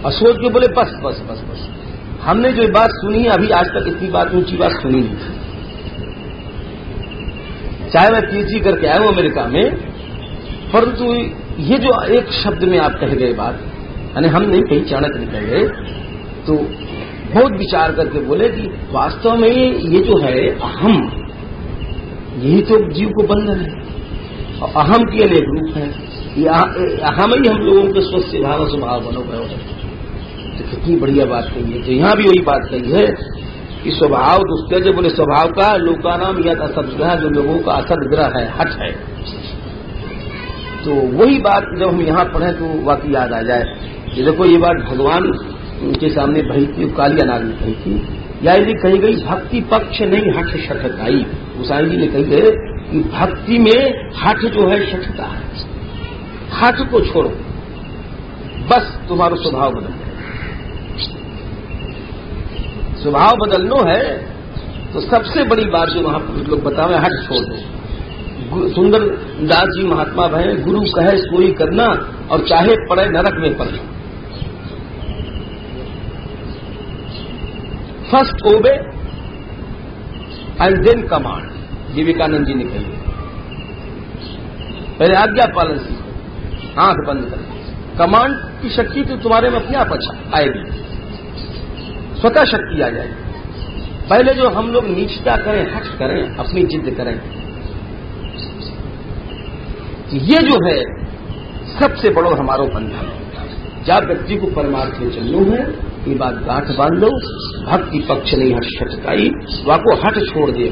और सोच के बोले बस बस बस बस, हमने जो बात सुनी अभी आज तक इतनी बात ऊंची बात सुनी नहीं थी। चाहे मैं पीएचडी करके आया हूं अमेरिका में, परंतु ये जो एक शब्द में आप कह गए बात, यानी हम नहीं कही, चाणक्य नहीं कह गए, तो बहुत विचार करके बोले कि वास्तव में ये जो है अहम, यही तो जीव को बंधन है, और अहम के अनेक रूप है। अहम ही हम लोगों के स्वस्थ भाव स्वभाव बनो गए। तो कितनी बढ़िया बात कही है। तो यहां भी वही बात कही है कि स्वभाव दुष्ट, जो बोले स्वभाव का लोकानाम यद असदग्रह, जो लोगों का असदग्रह है, हठ है। तो वही बात जब हम यहां पढ़े तो वाकई याद आ जाए। ये देखो ये बात भगवान उनके सामने भई थी, काली अनाग में कही थी, या यदि कही गई भक्ति पक्ष नहीं हठ शठताई। गोसाई जी ने कही है कि भक्ति में हठ जो है शठता है, हठ को छोड़ो, बस तुम्हारा स्वभाव बदल जाए। स्वभाव बदलनो है तो सबसे बड़ी बात जो महापुरुष लोग बतावे, हठ छोड़ दो। सुंदर दास जी महात्मा भय, गुरु कहे सोई करना, और चाहे पड़े नरक में पड़ना। First obey and then command, Vivekananda ji ने कही। पहले आज्ञा पालन सीखो, आंख बंद करो। कमांड की शक्ति तो तुम्हारे में अपने आप अच्छा आएगी, स्वतः शक्ति आ जाएगी। पहले जो हम लोग नीचता करें, हठ करें, अपनी जिद करें, ये जो है सबसे बड़ो हमारो बंधन। जब व्यक्ति को परमार्थ में चलना है, ये बात गांठ बांध लो, भक्ति पक्ष नहीं हठ शठताई, वाको हठ छोड़ दे,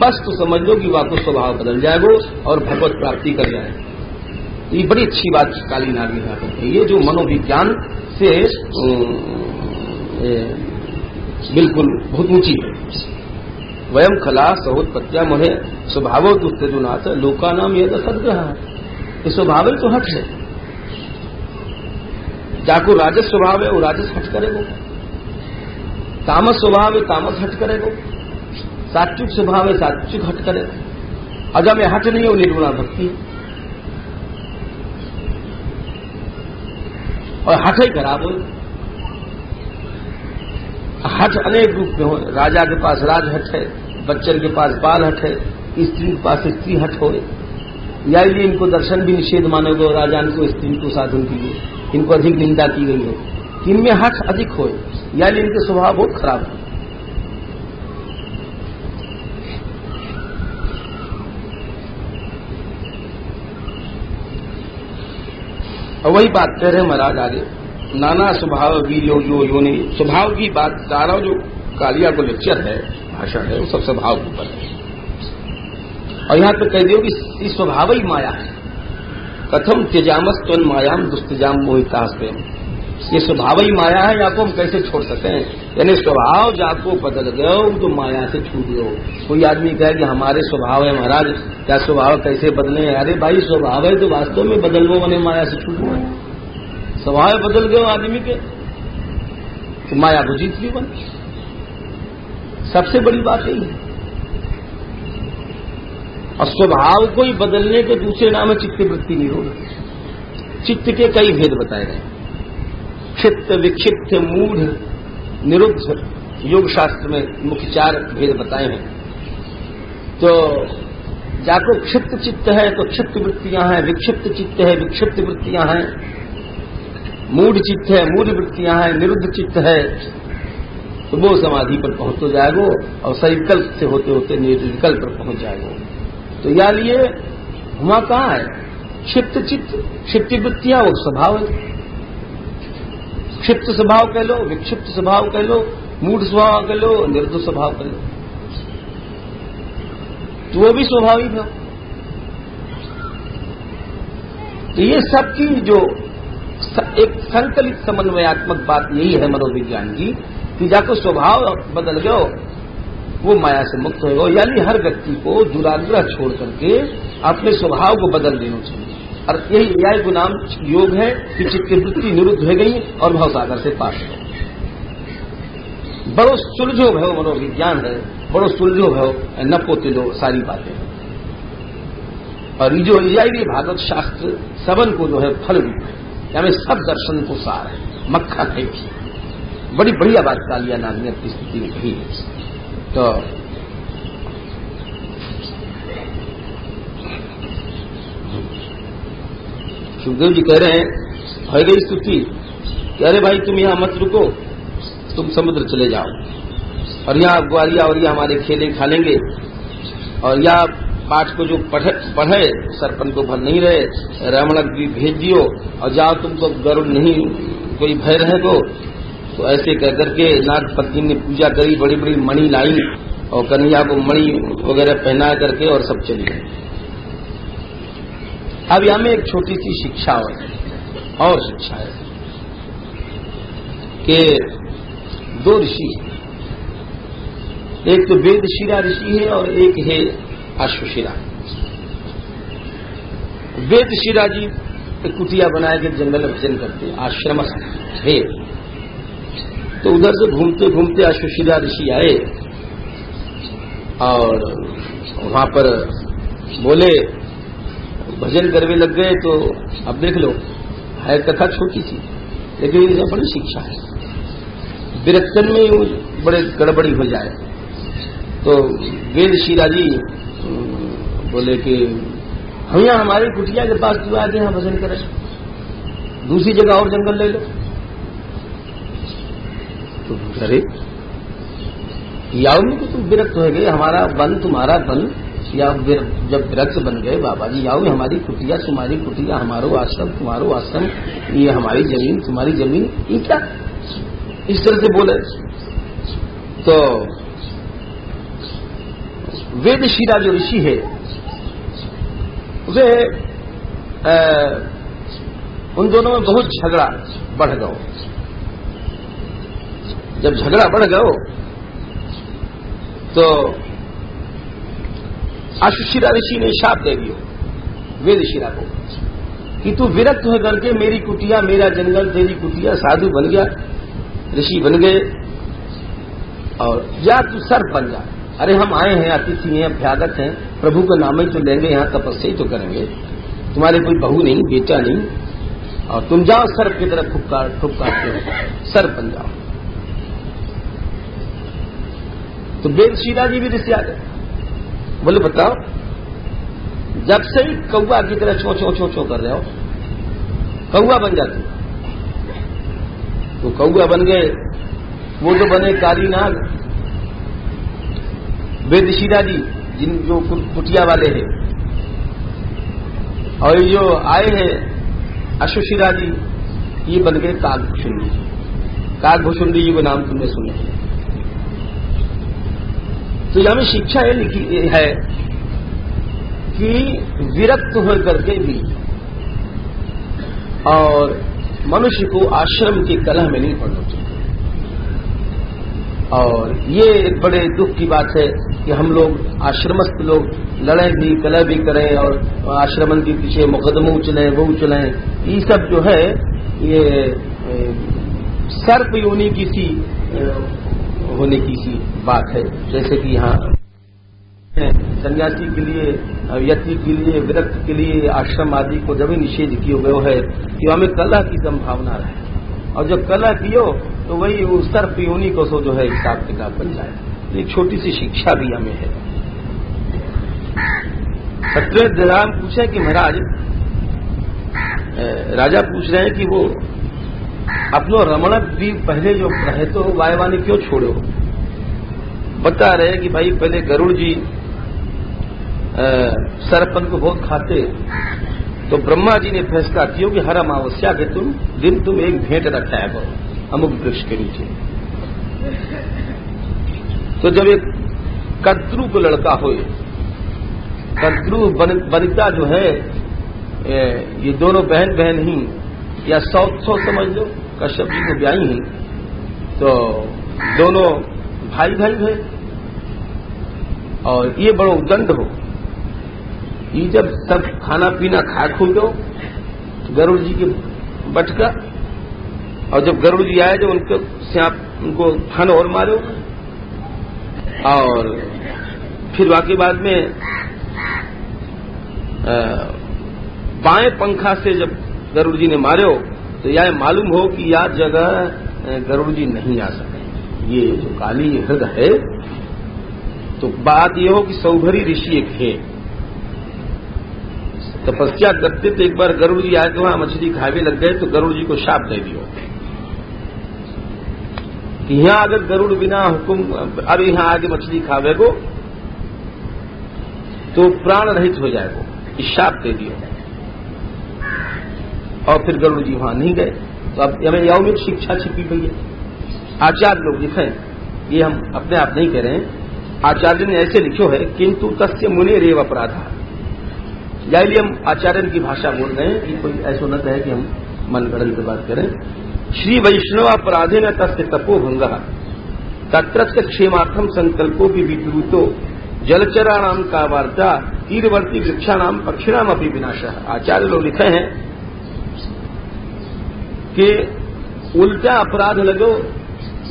बस तो समझ लो कि वाको स्वभाव बदल जाएगो और भगवत प्राप्ति कर जाए। ये बड़ी अच्छी बात काली नाग ने कहा है। ये जो मनोविज्ञान से बिल्कुल बहुत ऊंची है। वयम खला सहोत्पत्तिया महे स्वभावो दुस्तेजुनाथ लोका नाम यह असदग्रह है। ये स्वभाव तो हठ है। जाको राजस स्वभाव है वो राजस हट करेगो, तामस स्वभाव है तामस हट करेगो, सात्विक स्वभाव है सात्विक हट करेगा। अगर में हट नहीं है वो निर्गुणा भक्ति है, और हठ ही खराब हो। हठ अनेक रूप में हो, राजा के पास राज हट है, बच्चन के पास बाल हट है, स्त्री के पास स्त्री हट हो, या इसलिए इनको दर्शन भी निषेध मानोगे, राजा को स्त्री को साधन के लिए इनको अधिक निंदा की गई है। इनमें हठ अधिक हो, या इनके स्वभाव बहुत खराब है। और वही बात कह रहे महाराज आगे, नाना स्वभाव वीर्यो यो योनि। स्वभाव की बात सारा जो कालिया को लेक्चर है, भाषण है, वो सब स्वभाव के ऊपर है। और यहां तो कह दियो कि इस स्वभाव ही माया है। कथम त्यजामस त्वन मायाम दुस्तजाम मोहितास्ते। ये स्वभाव ही माया है, आपको हम कैसे छोड़ सकते हैं। यानी स्वभाव जाको बदल गए तो माया से छूट गए। कोई आदमी कहे कि हमारे स्वभाव है महाराज, क्या स्वभाव कैसे बदले? अरे भाई स्वभाव है तो वास्तव में बदल गो, मैंने माया से छूट गए, स्वभाव बदल गए आदमी के। तो माया को जीत भी बन। सबसे बड़ी बात यही है। और स्वभाव को ही बदलने के दूसरे नाम है चित्त वृत्ति निरोध। चित्त के कई भेद बताए गए, क्षिप्त, विक्षिप्त, मूढ़, निरुद्ध। योग शास्त्र में मुख्य 4 भेद बताए हैं। तो जाको क्षिप्त चित्त है तो क्षिप्त वृत्तियां हैं, विक्षिप्त चित्त है विक्षिप्त वृत्तियां हैं, मूढ़ चित्त है मूढ़ वृत्तियां हैं, निरुद्ध चित्त है, तो वो समाधि पर पहुंच तो जाएगो और सविकल्प से होते होते निर्विकल्प पर पहुंच जाएगो। तो या लिए हुआ कहाँ है? क्षिप्त चित्त, क्षिप्त वृत्तियां वो स्वभाव है। क्षिप्त स्वभाव कह लो, विक्षिप्त स्वभाव कह लो, मूढ़ स्वभाव कह लो, निर्दोष स्वभाव कह लो, तो वो भी स्वाभाविक है। तो ये सबकी जो एक संकलित समन्वयात्मक बात यही है मनोविज्ञान की कि जाको स्वभाव बदल गयो वो माया से मुक्त हो गयो। यानी हर व्यक्ति को दुराग्रह छोड़ करके अपने स्वभाव को बदल देना चाहिए। और यही न्याय को नाम योग है कि चित्त वृत्ति निरुद्ध हो गई और भवसागर से पार हो। बड़ो सुलझो भयो मनोविज्ञान है, बड़ो सुलझो भयो न पोतिलो सारी बातें। और जो ये भागवत शास्त्र सबन को जो है फल रूप है, यानी सब दर्शन को सार है, मक्खा है। बड़ी बढ़िया बात कालिया नाग ने अपनी स्थिति में कही है। तो सुखदेव जी कह रहे हैं, हो गई स्तुति कि अरे भाई तुम यहां मत रुको, तुम समुद्र चले जाओ और यहाँ ग्वालिया और ये हमारे खेले खा लेंगे। और या पाठ को जो पढ़े सरपन को भर नहीं रहे, रमणक भी भेज दियो और जाओ, तुमको गरुड़ नहीं कोई भय रहेगो। तो ऐसे कह करके नाग पत्नी ने पूजा करी, बड़ी बड़ी मणि लाई और कन्हैया को मणि वगैरह पहना करके और सब चली गई। अब यहां में एक छोटी सी शिक्षा और शिक्षा है कि 2 ऋषि, एक तो वेदशिरा ऋषि है और एक है अश्वशिरा। वेदशिरा जी कुटिया बना के जंगल में भजन करते, आश्रम है। तो उधर से घूमते घूमते अश्वशिरा ऋषि आए और वहां पर बोले, भजन करने लग गए। तो अब देख लो, है कथा छोटी सी लेकिन इसमें बड़ी शिक्षा है। विरक्तन में बड़े गड़बड़ी हो जाए। तो वेदशिरा जी बोले कि हम यहाँ हमारी कुटिया के पास क्यों आते हैं भजन करें, दूसरी जगह और जंगल ले लो। तो अरे याओ में तो तुम विरक्त हो गए, हमारा वन तुम्हारा वन, या जब विरक्त बन गए बाबा जी, याओ में हमारी कुटिया तुम्हारी कुटिया, हमारो आश्रम तुम्हारो आश्रम, ये हमारी जमीन तुम्हारी जमीन, ये क्या इस तरह से बोले। तो वेदशिरा जो ऋषि है उसे उन दोनों में बहुत झगड़ा बढ़ गया। जब झगड़ा बढ़ गया तो अश्वशिरा ऋषि ने शाप दे दिया वेदशिरा को कि तू विरक्त हो करके मेरी कुटिया मेरा जंगल तेरी कुटिया, साधु बन गया, ऋषि बन गए और या तू सर्प बन जा। अरे हम आए हैं, अतिथि हैं, अभ्यागत हैं, प्रभु का नाम ही तो लेंगे, यहाँ तपस्या ही तो करेंगे, तुम्हारे कोई बहू नहीं बेटा नहीं, और तुम जाओ सर्प की तरफ फुपकारते हो, सर्प बन जाओ। तो वेदशिरा जी भी ऋषि आ गए, बोले बताओ, जब से ही कौआ की तरह चो चो चो चो कर रहे हो, कौआ बन जाते। तो कौआ बन गए, वो तो बने काली नाग। वेदशिरा जी जिन जो कुटिया वाले हैं, और जो आए हैं अश्वशिरा जी, ये बन गए काकभुषुंडी। काकभुषुंडी जी को नाम तुमने सुने। तो यहां में शिक्षा ये लिखी है कि विरक्त होकर करके भी और मनुष्य को आश्रम के कलह में नहीं पड़ना चाहिए। और ये एक बड़े दुख की बात है कि हम लोग आश्रमस्थ लोग लड़ें भी, कलह भी करें और आश्रमन के पीछे मुकदमों चलें, वो चलें, ये सब जो है ये सर्प योनि की सी होने की सी बात है। जैसे कि यहाँ सन्यासी के लिए, यति के लिए, विरक्त के लिए आश्रम आदि को जब निषेध किया गया है कि हमें कला की संभावना रहे, और जब कला कियो तो वही उस सर्प योनि को सो जो है हिसाब किताब बन जाए। एक छोटी सी शिक्षा भी हमें है। सत्यनारायण पूछे कि महाराज, राजा पूछ रहे हैं कि वो अपनो रमणक द्वीप पहले जो रहे तो वायुवानी क्यों छोड़ो। बता रहे कि भाई पहले गरुड़ जी सरपन को बहुत खाते, तो ब्रह्मा जी ने फैसला किया कि हर अमावस्या के दिन तुम एक भेंट रखा है अमुक वृक्ष के नीचे। तो जब एक कद्रु को लड़का हो, कद्रु बनिता जो है, ये दोनों बहन बहन ही या सौ समझ लो, कश्यप जी को ब्याही ही, तो दोनों भाई भाई है, और ये बड़ो उदंड हो। ये जब सब खाना पीना खा खुल दो गरुड़ जी के बटका, और जब गरुड़ जी आए जो उनको फन और मारो, और फिर वाकई बाद में बाएं पंखा से जब गरुड़ जी ने मारो तो यह मालूम हो कि यह जगह गरुड़ जी नहीं आ सके। ये जो काली हृदय है, तो बात यह हो कि सौभरी ऋषि एक है, तपस्या करते तो एक बार गरुड़ जी आए तो वहां मछली खावे लग गए, तो गरुड़ जी को शाप दे दियो कि यहां अगर गरुड़ बिना हुकुम अब यहां आगे मछली खावे को तो प्राण रहित हो जाएगा, इस शाप दे दियो। और फिर गरुड़ जी वहां नहीं गए। तो अब हमें यौमिक शिक्षा छिपी हुई है। आचार्य लोग लिखे, ये हम अपने आप नहीं कह रहे हैं, आचार्य ने ऐसे लिखो है, किंतु तस्य मुने रेव अपराधा। या लिए हम आचार्य की भाषा बोल रहे हैं कि कोई ऐसा न कहे कि हम मनगढ़ंत की बात करें। श्री वैष्णव अपराधे न तस्य तपो भंग तत्र क्षेमार्थम संकल्पो भी विद्रुतो जलचराणाम का वार्ता तीरवर्ती वृक्षाणाम पक्षिणाम अपनी विनाश। आचार्य लोग लिखे हैं कि उल्टा अपराध लगो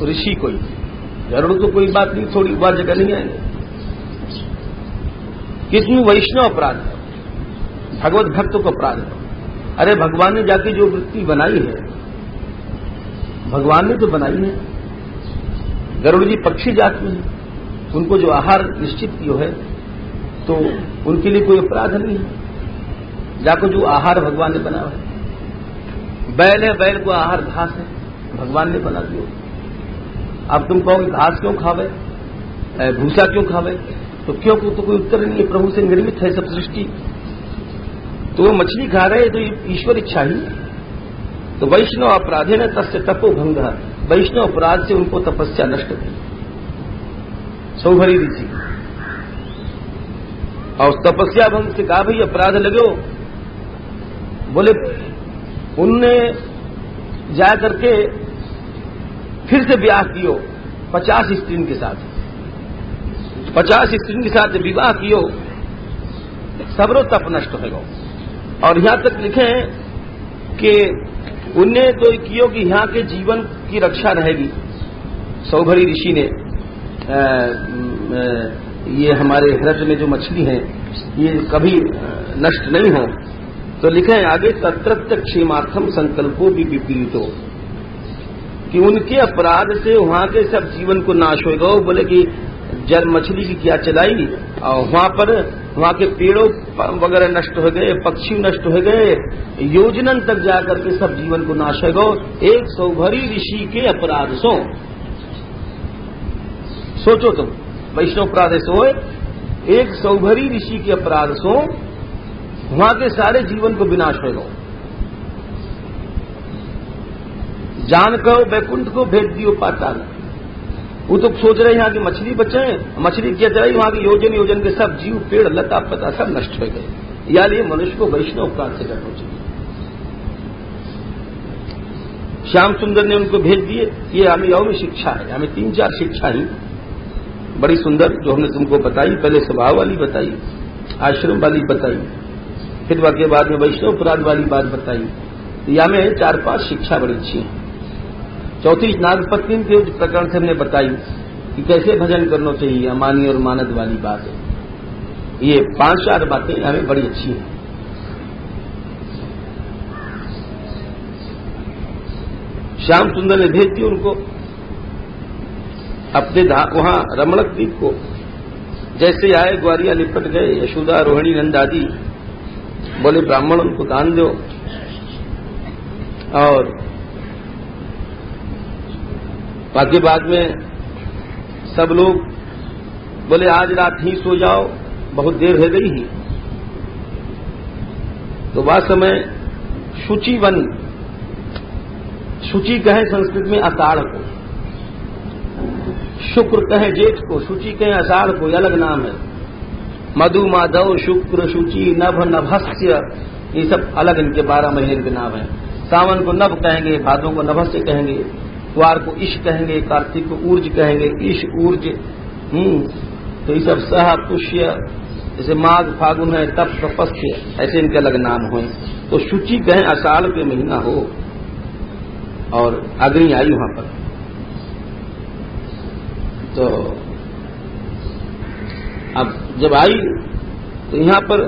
ऋषि कोई, गरुड़ तो कोई बात नहीं, थोड़ी बात जगह नहीं आएंगे, कितनी वैष्णव अपराध, भगवत भक्त को अपराध। अरे भगवान ने जाके जो वृत्ति बनाई है, भगवान ने तो बनाई है। गरुड़ जी पक्षी जात में है, उनको जो आहार निश्चित किया है तो उनके लिए कोई अपराध नहीं है। जाको जो आहार भगवान ने बनाया है, बैल है, बैल को आहार घास है, भगवान ने बना दिया। अब तुम कहोगे घास क्यों खावे, भूसा क्यों खावे, तो क्यों, तो कोई उत्तर नहीं है। प्रभु से निर्मित है सब सृष्टि, तो वो मछली खा रहे तो ईश्वर इच्छा ही। तो वैष्णव अपराधे न तस्य तपो भंग, वैष्णव अपराध से उनको तपस्या नष्ट की। सौभरी ऋषि और तपस्या भंग से कहा भाई अपराध लगे हो, बोले उनने जा करके फिर से ब्याह कियो 50 स्त्रियों के साथ, 50 स्त्रियों के साथ विवाह कियो, सबरो तप नष्ट होगा। और यहां तक लिखे कि उनने तो कियो कि यहां के जीवन की रक्षा रहेगी। सौभरी ऋषि ने ये हमारे हृदय में जो मछली है ये कभी नष्ट नहीं हो, तो लिखे हैं आगे तत्रत्य क्षेमार्थम संकल्पो भी विपरीतो, कि उनके अपराध से वहां के सब जीवन को नाश होगा। बोले कि जल मछली की क्या चलाई, और वहां के पेड़ों वगैरह नष्ट हो गए, पक्षी नष्ट हो गए, योजनन तक जाकर के सब जीवन को नाश होगा। एक सौभरी ऋषि के अपराध सोचो तुम, वैष्णव अपराध सो एक सौभरी ऋषि के अपराध सो वहां के सारे जीवन को विनाश होगा। जान कहो वैकुंठ को भेज दियो पाताल। वो तो सोच रहे यहाँ की मछली बचे, मछली क्या चलाई, वहां के योजन योजन के सब जीव पेड़ लता पता सब नष्ट हो गए। या लिए मनुष्य को वैष्णव अपराध से डरना चाहिए। श्याम सुंदर ने उनको भेज दिए। ये हमें यौन शिक्षा है, हमें 3-4 शिक्षा ही बड़ी सुंदर जो हमने तुमको बताई। पहले स्वभाव वाली बताई, आश्रम वाली बताई, फिर वाक्य बाद में वैष्णव अपराध वाली बात बताई। या में 4-5 शिक्षा बड़ी अच्छी है। चौथी नागपत्नी के प्रकरण से हमने बताई कि कैसे भजन करना चाहिए, अमानी और मानद वाली बात है। ये 5-4 बातें हमें बड़ी अच्छी हैं। श्याम सुंदर ने भेज दी उनको अपने वहां रमणक द्वीप को। जैसे आए ग्वारिया लिपट गए, यशोदा रोहिणी नंद आदि बोले ब्राह्मण उनको दान दो, और बाकी बाद में सब लोग बोले आज रात ही सो जाओ, बहुत देर हो गई ही। तो वह समय शुचिवन, शुचि कहें संस्कृत में आषाढ़ को, शुक्र कहें जेठ को, शुचि कहें आषाढ़ को, अलग नाम है। मधु माधव शुक्र शुचि नभ नभस्य, ये सब अलग इनके 12 महीने के नाम है। सावन को नभ कहेंगे, भादों को नभस्य कहेंगे, कुआर को इश कहेंगे, कार्तिक को ऊर्ज कहेंगे, इश ऊर्ज। तो ये सब सह पुष्य, जैसे माघ फागुन है, तप तपस्य, ऐसे इनके अलग नाम हो। तो शुचि कहें आषाढ़ के महीना हो, और अग्नि आई वहां पर। तो अब जब आई तो यहां पर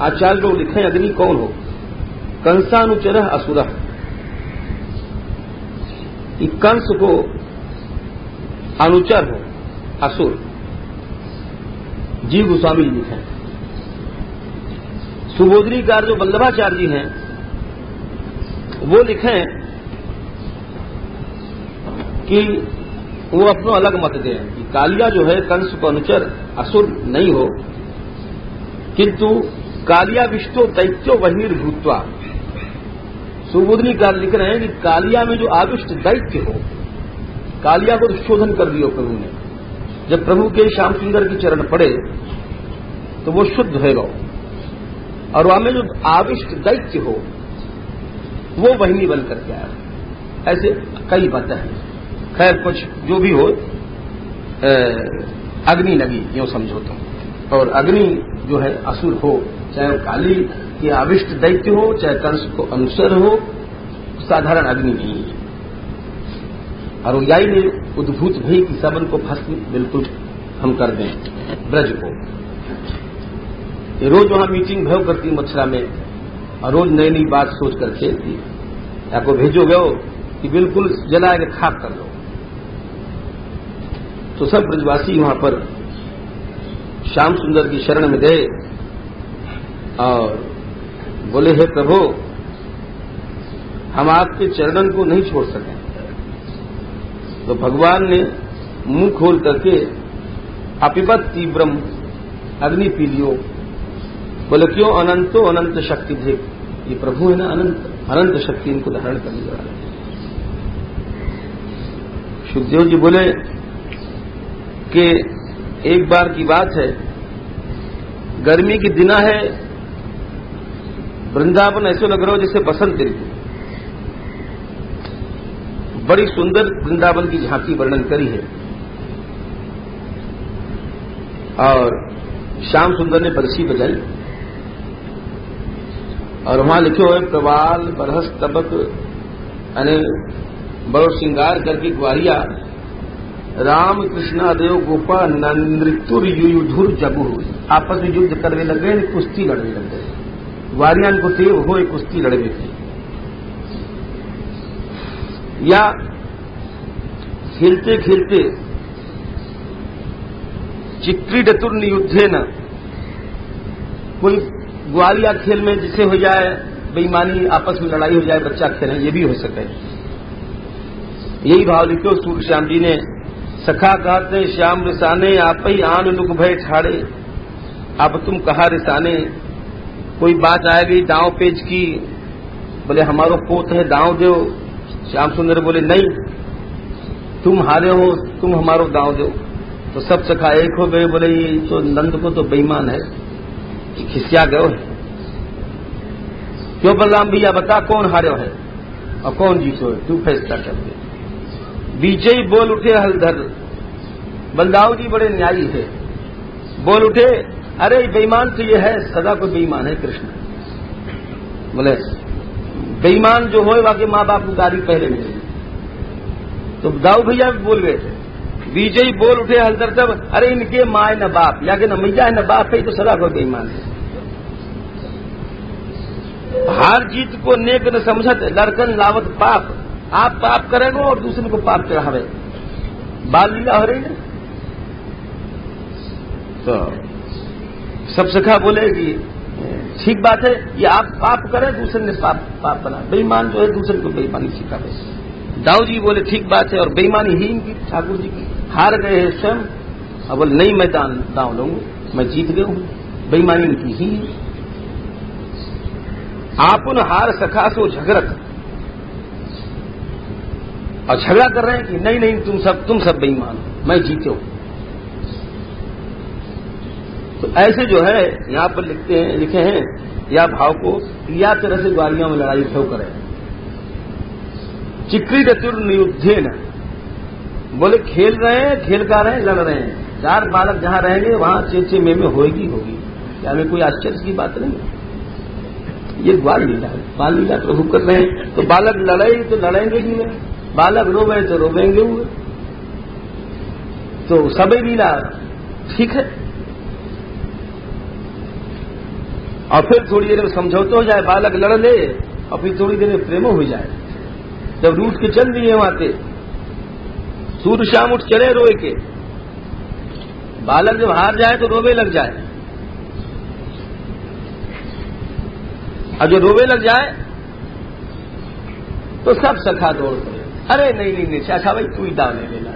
आचार्य लोग लिखे अग्नि कौन हो, कंसानुचर असुर। कंस को अनुचर हो असुर, जीव गोस्वामी जी लिखे। सुबोधनीकार जो वल्लभाचार्य जी हैं वो लिखे कि वो अपना अलग मत दें कि कालिया जो है कंस को अनुचर असुर नहीं हो, किंतु कालिया विष्टो दैत्यो बहिर्भूत्वा। सुबोधनीकार लिख रहे हैं कि कालिया में जो आविष्ट दैत्य हो, कालिया को शोधन कर दियो प्रभु ने। जब प्रभु के श्याम सुंदर की चरण पड़े तो वो शुद्ध होगा, और वहां में जो आविष्ट दैत्य हो वो वहिनी बन करके आया। ऐसे कई बातें हैं। खैर कुछ जो भी हो, अग्नि लगी यूं समझो तो। और अग्नि जो है असुर हो, चाहे वो काली के आविष्ट दैत्य हो, चाहे कंस को अनुसर हो, साधारण अग्नि नहीं है। और वो याई ने उद्भूत भई कि सबन को भस्म बिल्कुल हम कर दें ब्रज को। ये रोज वहां मीटिंग भय करती मथुरा में, और रोज नई नई बात सोच कर खेलती। आपको भेजो गयो कि बिल्कुल जला के खाक कर लो। तो सब ब्रजवासी वहां पर श्याम सुंदर की शरण में गए और बोले, हे प्रभु, हम आपके चरणन को नहीं छोड़ सके। तो भगवान ने मुंह खोल करके अपिबत तीव्रम, अग्नि पी लियो। बोले क्यों? अनंतो अनंत शक्ति थे। ये प्रभु है ना, अनंत शक्ति इनको धारण करने वाला। सुखदेव जी बोले कि एक बार की बात है, गर्मी की दिना है, वृंदावन ऐसे लग रहा हो जैसे बसंत ऋतु। बड़ी सुंदर वृंदावन की झांकी वर्णन करी है। और श्याम सुंदर ने बरसी बजाई, और वहां लिखे हुए प्रवाल बरहस तबक, यानी बड़ो श्रृंगार करके ग्वारिया राम कृष्णा देव गोपा नृत्युर युयुधुर जगु, आपस में युद्ध करने लग गए, कुश्ती लड़ने लग गए। ग्वारियान को थे वो एक कुश्ती लड़ने थे। या खेलते खेलते चित्रीडतुर नियुद्धे न, कोई ग्वालिया खेल में जिसे हो जाए बेईमानी, आपस में लड़ाई हो जाए, बच्चा खेले, ये भी हो सके। यही भाव लिखो सूर्य श्याम जी ने। सखा कहते श्याम रिसाने, आप ही आन लुक भय ठाड़े, अब तुम कहा रिसाने। कोई बात आ गई दांव पेच की, बोले हमारो पोत है दांव दो। श्याम सुंदर बोले नहीं, तुम हारे हो, तुम हमारो दांव दो। तो सब सखा एक हो गए, बोले ये तो नंद को तो बेईमान है, खिसिया गयो है। क्यों बलराम भैया बता कौन हारे है और कौन जीतो है, तू फैसला कर दे। बीचे ही बोल उठे हलधर, बलदाऊ जी बड़े न्यायी है, बोल उठे, अरे बेईमान तो ये है, सदा को बेईमान है कृष्ण। बोले बेईमान जो हो वाके माँ बाप को गाली पहले मिलेगी, तो दाऊ भैया बोल गए थे, बीजे ही बोल उठे हलदर तब, अरे इनके माँ न बाप, या कि न मैया न बाप है, तो सदा को बेईमान है। हार जीत को नेक न समझत, लड़कन लावत पाप। आप पाप करेंगे और दूसरे को पाप चढ़ावे, बाल लीला हो रही है। तो सब सखा बोले कि ठीक बात है, ये आप पाप करें, दूसरे ने पाप बना। बेईमान जो है दूसरे को बेईमानी सिखावे। दाऊ जी बोले ठीक बात है, और बेईमानी ही इनकी ठाकुर जी की। हार गए हैं स्वयं, अब बोले नहीं मैं दाव लूंगा, मैं जीत गया हूं, बेईमानी इनकी ही। आपुन हार सखा सो झगड़त, और झगड़ा कर रहे हैं कि नहीं नहीं तुम सब बेईमान हो, मैं जीते हूं। तो ऐसे जो है यहां पर लिखे हैं या भाव को या तरह से ग्वालियों में लड़ाई क्यों करें। चिक्री नियुद्धेन, बोले खेल रहे हैं, खेल का रहे हैं, लड़ रहे हैं। 4 बालक जहां रहेंगे वहां चेचे में होगी। क्या हमें कोई आश्चर्य की बात नहीं है, ये बाल लीला है, बाल लीला प्रभु कर रहे हैं। तो बालक लड़े तो लड़ेंगे ही में, बालक रोवे तो रोवेंगे हुए, तो सभी लीला ठीक है। और फिर थोड़ी देर में समझौता हो जाए, बालक लड़ ले, और फिर थोड़ी देर में प्रेमो हो जाए। जब रूठ के चल दिए वहां से, सूर्य शाम उठ चले रोए के, बालक जब हार जाए तो रोवे लग जाए, और जो रोवे लग जाए तो सब सखा दौड़ पड़े, अरे नहीं नहीं नहीं शाखा भाई तू ही दाव ले लेना,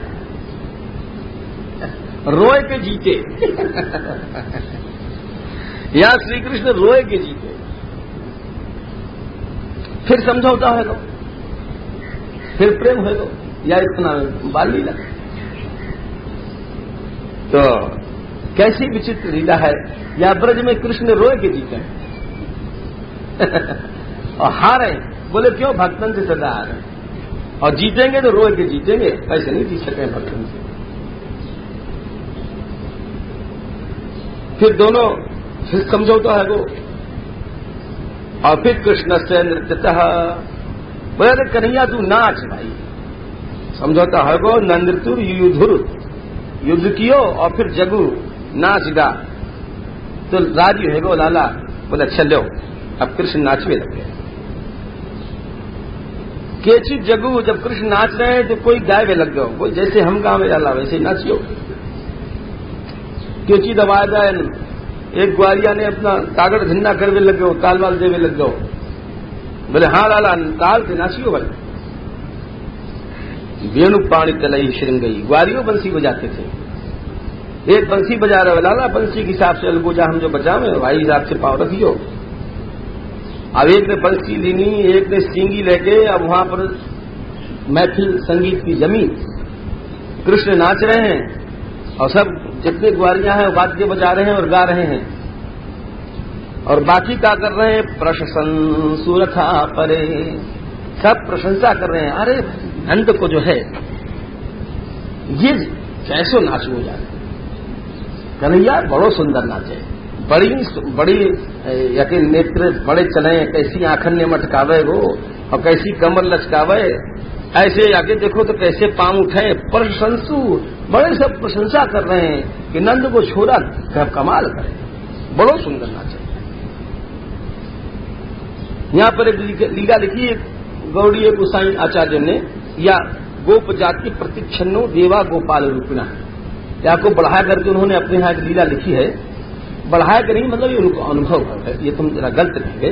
रोए के जीते। यहां श्री कृष्ण रोए के जीते। फिर समझौता है तो, फिर प्रेम है तो, या इतना बाल लीला। तो कैसी विचित्र लीला है। या ब्रज में कृष्ण रोए के जीते हैं और हारे, बोले क्यों, भक्तन से सदा हारे, और जीतेंगे तो रोए के जीतेंगे, ऐसे नहीं जीत सके भक्तन से। फिर दोनों फिर समझौता है वो, और फिर कृष्ण से नृत्यतः, बोले कन्हैया तू नाच भाई, समझौता है वो। नंदृतुर युधुर, युद्ध कियो और फिर जगू नाच गा, तो राजी है वो लाला। बोले अच्छा लो, अब कृष्ण नाचने लगे। केची जगू, जब कृष्ण नाच रहे हैं तो कोई गायवे लग गयो, बोल जैसे हम गाँव में डाला वैसे नाचियो। केची दबाया जाए, एक ग्वालिया ने अपना कागड़ धन्ना करवे लग गयो, ताल वाल देवे लग गयो। बोले हाँ लाला ताल से नाचियो भाई। वेणु पाणी तलई श्रृंगई, ग्वालियों बंसी बजाते थे। एक बंसी बजा रहे, लाला बंसी के हिसाब से अलगोजा हम जो बजावे भाई हिसाब से पाव रखियो। अब एक ने बंसी लीनी, एक ने सींगी लेके, अब वहां पर महफिल संगीत की जमी, कृष्ण नाच रहे हैं और सब जितने ग्वालियां हैं वाद्य बजा रहे हैं और गा रहे हैं, और बाकी क्या कर रहे हैं, प्रशंसु रखा परे, सब प्रशंसा कर रहे हैं। अरे नंद को जो है ये कैसो नाच हो जाए, कन्हैया बड़ो सुंदर नाचे, बड़ी यकीन नेत्र बड़े चले, कैसी आंखन ने मटकावे वो, और कैसी कमर लचकावे, ऐसे आगे देखो तो कैसे पांव उठे। प्रशंसु, बड़े सब प्रशंसा कर रहे हैं कि नंद को छोड़ा कमाल करे, बड़ो सुंदर नाचे। यहां पर एक लीला लिखी है गौड़ीय गोसाई आचार्य ने, या गोप जाति प्रतिक्षणो देवा गोपाल रूपिणा, या को बढ़ा करके उन्होंने अपने यहां एक लीला लिखी है। बढ़ाया कर नहीं, मतलब ये उनको अनुभव है, ये तुम जरा गलत कहेंगे,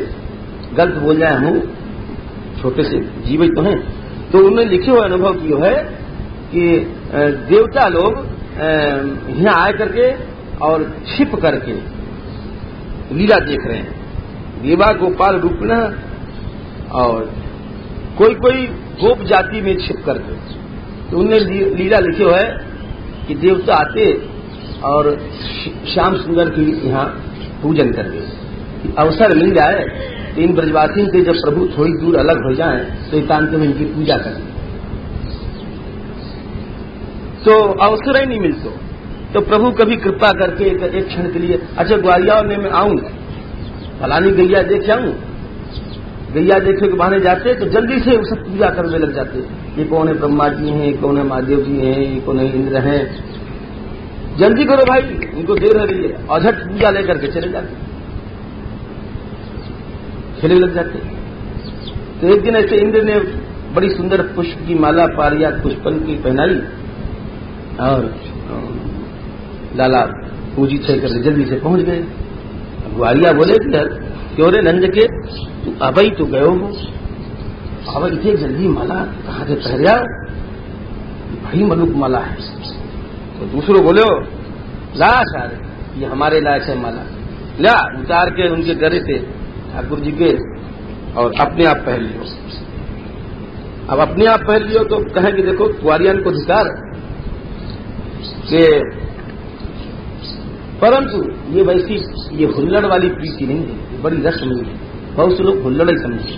गलत बोल जाए, हम छोटे से जीवित तो हैं। तो उन्होंने लिखे हुए अनुभव की है कि देवता लोग यहाँ आए करके और छिप करके लीला देख रहे हैं, देवा गोपाल रूपना, और कोई कोई गोप जाति में छिप करके। तो उन्होंने लीला लिखे हुआ है कि देवता आते और श्याम सुंदर की यहाँ पूजन करके, अवसर मिल जाए इन ब्रजवासी के, जब प्रभु थोड़ी दूर अलग हो जाएं तो एकांत में इनकी पूजा करें। तो अवसर ही नहीं मिलता, तो प्रभु कभी कृपा करके एक क्षण के लिए, अच्छा ग्वालियर में मैं आऊंगा, फलानी गैया देख जाऊं, गैया देखे के बहाने जाते तो जल्दी से सब पूजा करने लग जाते। ये कौन है ब्रह्मा जी हैं, ये कौन है महादेव जी हैं, ये कौन है इंद्र हैं, जल्दी करो भाई, इनको देर हो रही है, और झट पूजा लेकर के चले जाते, खेलने लग जाते। तो एक दिन ऐसे इंद्र ने बड़ी सुंदर पुष्प की माला पारिजात पुष्पन की पहनाई और लाला पूजित करके जल्दी से पहुंच गए। ग्वालिया बोले क्यों रे नंद के अब ही तो गए हो, अब इतने जल्दी माला कहाँ से पहरिया, बड़ी मलुक माला है। तो दूसरों बोले ला सारे ये हमारे लायक है माला, ला उतार के उनके गले से ठाकुर जी के और अपने आप पहन लियो। अब अपने आप पहन लियो तो कहें कि देखो ग्वालियन को अधिकार के, परंतु ये वैसी ये हुल्लड़ वाली प्रीति नहीं है, बड़ी रस्म है। बहुत से लोग हुल्लड़ ही समझे।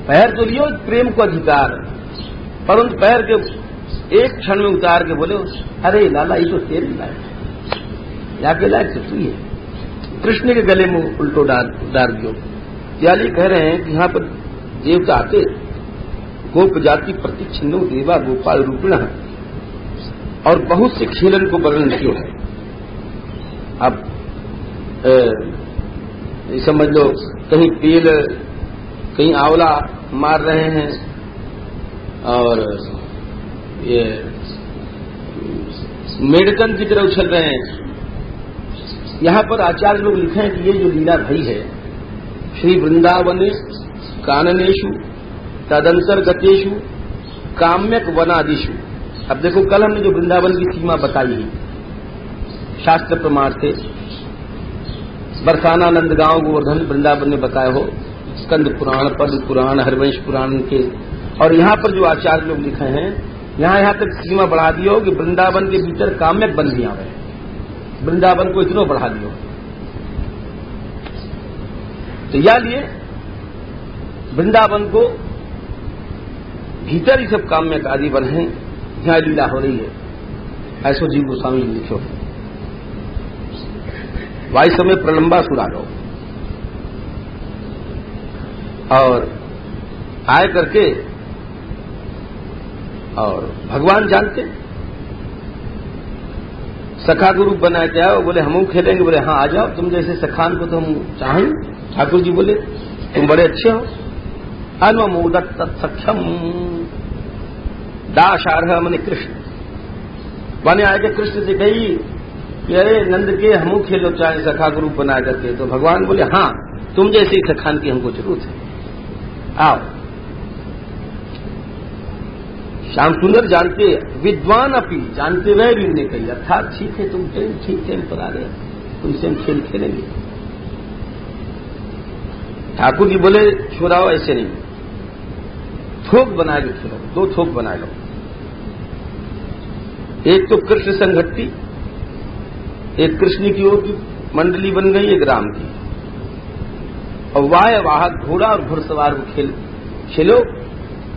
पैर तो लियो प्रेम को अधिकार, परंतु पैर के एक क्षण में उतार के बोले अरे लाला ये तो तेरे लायक है, या के लायक तो तू ही है। कृष्ण के गले में उल्टो डाल दियो। त्याली कह रहे हैं कि यहाँ पर देवता आते, गोप जाति प्रतिच्छिन्नो देवा गोपाल रूपिण है, और बहुत से खेलन को वर्णन किया है। अब समझ लो कहीं पेल कहीं आंवला मार रहे हैं, और ये मेढकन की तरह उछल रहे हैं। यहां पर आचार्य लोग लिखे हैं कि ये जो लीला भई है श्री वृंदावने काननेशु तदंतर्गतेषु काम्यक वनादिषु। अब देखो कल हमने जो वृंदावन की सीमा बताई है शास्त्र प्रमाण से, बरसाना नंदगांव गोवर्धन वृंदावन में बताए हो, स्कंद पुराण पद्म पुराण हरिवंश पुराण के, और यहां पर जो आचार्य लोग लिखे हैं यहां तक सीमा बढ़ा दियो कि वृंदावन के भीतर काम्यक बंदियां हुए, वृंदावन को इतना बढ़ा दियो। तो या लिए वृंदावन को भीतर ही सब काम्यक आदि बन है, यहां लीला हो रही है। ऐसो जीव गोस्वामी लिखो वायु समय प्रलंबा सुरा लो, और आए करके और भगवान जानते सखा गुरु बनाए के आओ, बोले हम खेलेंगे, बोले हाँ आ जाओ, तुम जैसे सखान को तो हम चाहें। ठाकुर जी बोले तुम बड़े अच्छे हो। अनुमोदत तत्सख्यम दाशारह मने कृष्ण बने आए के कृष्ण से कही कि अरे नंद के हमू खेलो चाहे सखा गुरु बना करके। तो भगवान बोले हाँ तुम जैसे ही सखान की हमको जरूरत है, आओ। श्याम सुंदर जानते विद्वान अपी जानते वह भी उन्हें कही, अर्थात ठीक है तुम ठीक टाइम पर आ रहे, तुमसे हम खेल खेलेंगे। ठाकुर जी बोले छोड़ाओ ऐसे नहीं, थोक बना के खेलो, 2 थोक बना लो। एक तो कृष्ण संघट्टी, एक कृष्ण की ओर की मंडली बन गई, एक राम की, और वाहक घोड़ा और घुड़सवार को खेलो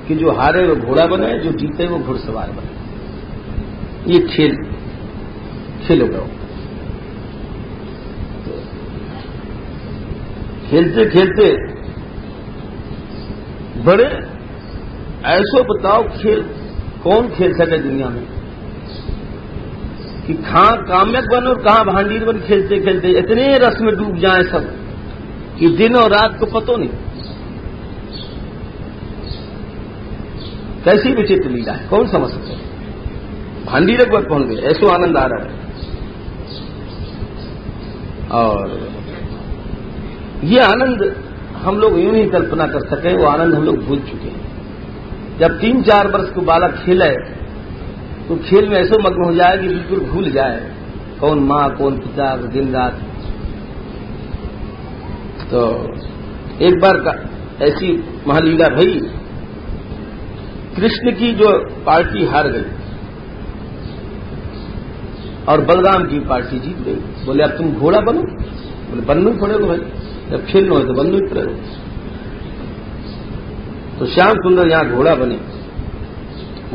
कि जो हारे वो घोड़ा बने, जो जीते वो घुड़सवार बने। ये खेलो गो। खेलते खेलते बड़े ऐसो बताओ खेल कौन खेल सके दुनिया में कि कहां काम्यक बन और कहां भांडीर बन खेलते खेलते इतने रस में डूब जाए सब कि दिन और रात को पतो नहीं। कैसी विचित्र लीला है, कौन समझ सकता है। भांडीरक पर पहुंच गए, ऐसो आनंद आ रहा है। और ये आनंद हम लोग यूं ही कल्पना कर सके, वो आनंद हम लोग भूल चुके हैं। जब 3-4 वर्ष को बालक खेले तो खेल में ऐसे मग्न हो जाए कि बिल्कुल भूल जाए कौन माँ कौन पिता दिन रात। तो एक बार ऐसी महालीला भई, कृष्ण की जो पार्टी हार गई और बलराम की पार्टी जीत गई। बोले अब तुम घोड़ा बनो, बोले बनना ही पड़ेगा भाई, जब खेलना हो तो बनना ही पड़ेगा। तो श्याम सुंदर यहां घोड़ा बने।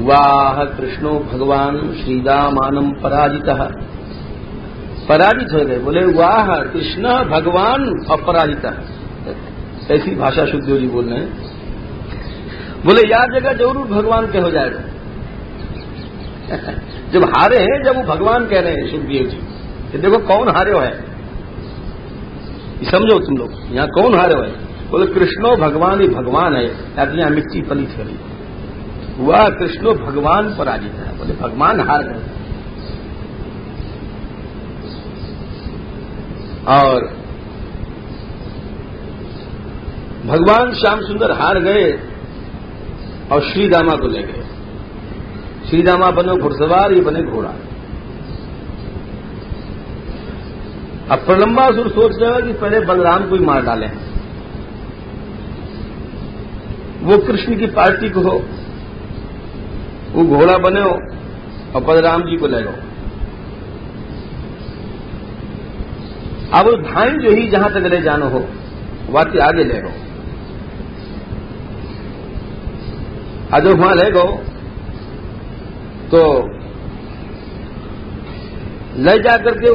वाह कृष्णो भगवान श्रीदामानम पराजितः, पराजित हो गए। बोले वाह कृष्ण भगवान अपराजितः, ऐसी भाषा सुखदेव जी बोल रहे हैं। बोले यार जगह जरूर भगवान के हो जाएगा। जब हारे हैं, जब वो भगवान कह रहे हैं सुखदेव जी कि देखो कौन हारे हो है, समझो तुम लोग यहां कौन हारे हो है। बोले कृष्णो भगवान ही भगवान है, यहां मिट्टी पलित करी हुआ कृष्णो भगवान पराजित है। बोले भगवान हार गए। और भगवान श्याम सुंदर हार गए और श्रीदामा को ले गए। श्रीदामा बने घुड़सवार, ये बने घोड़ा। अब प्रलंबासुर सोच रहा है कि पहले बलराम को ही मार डालें, वो कृष्ण की पार्टी को हो, वो घोड़ा बने हो और बलराम जी को ले लो। अब वो धाइन जो ही जहां तक ले जानो हो वाती आगे ले गो। अजो वहां ले गो तो ले जाकर के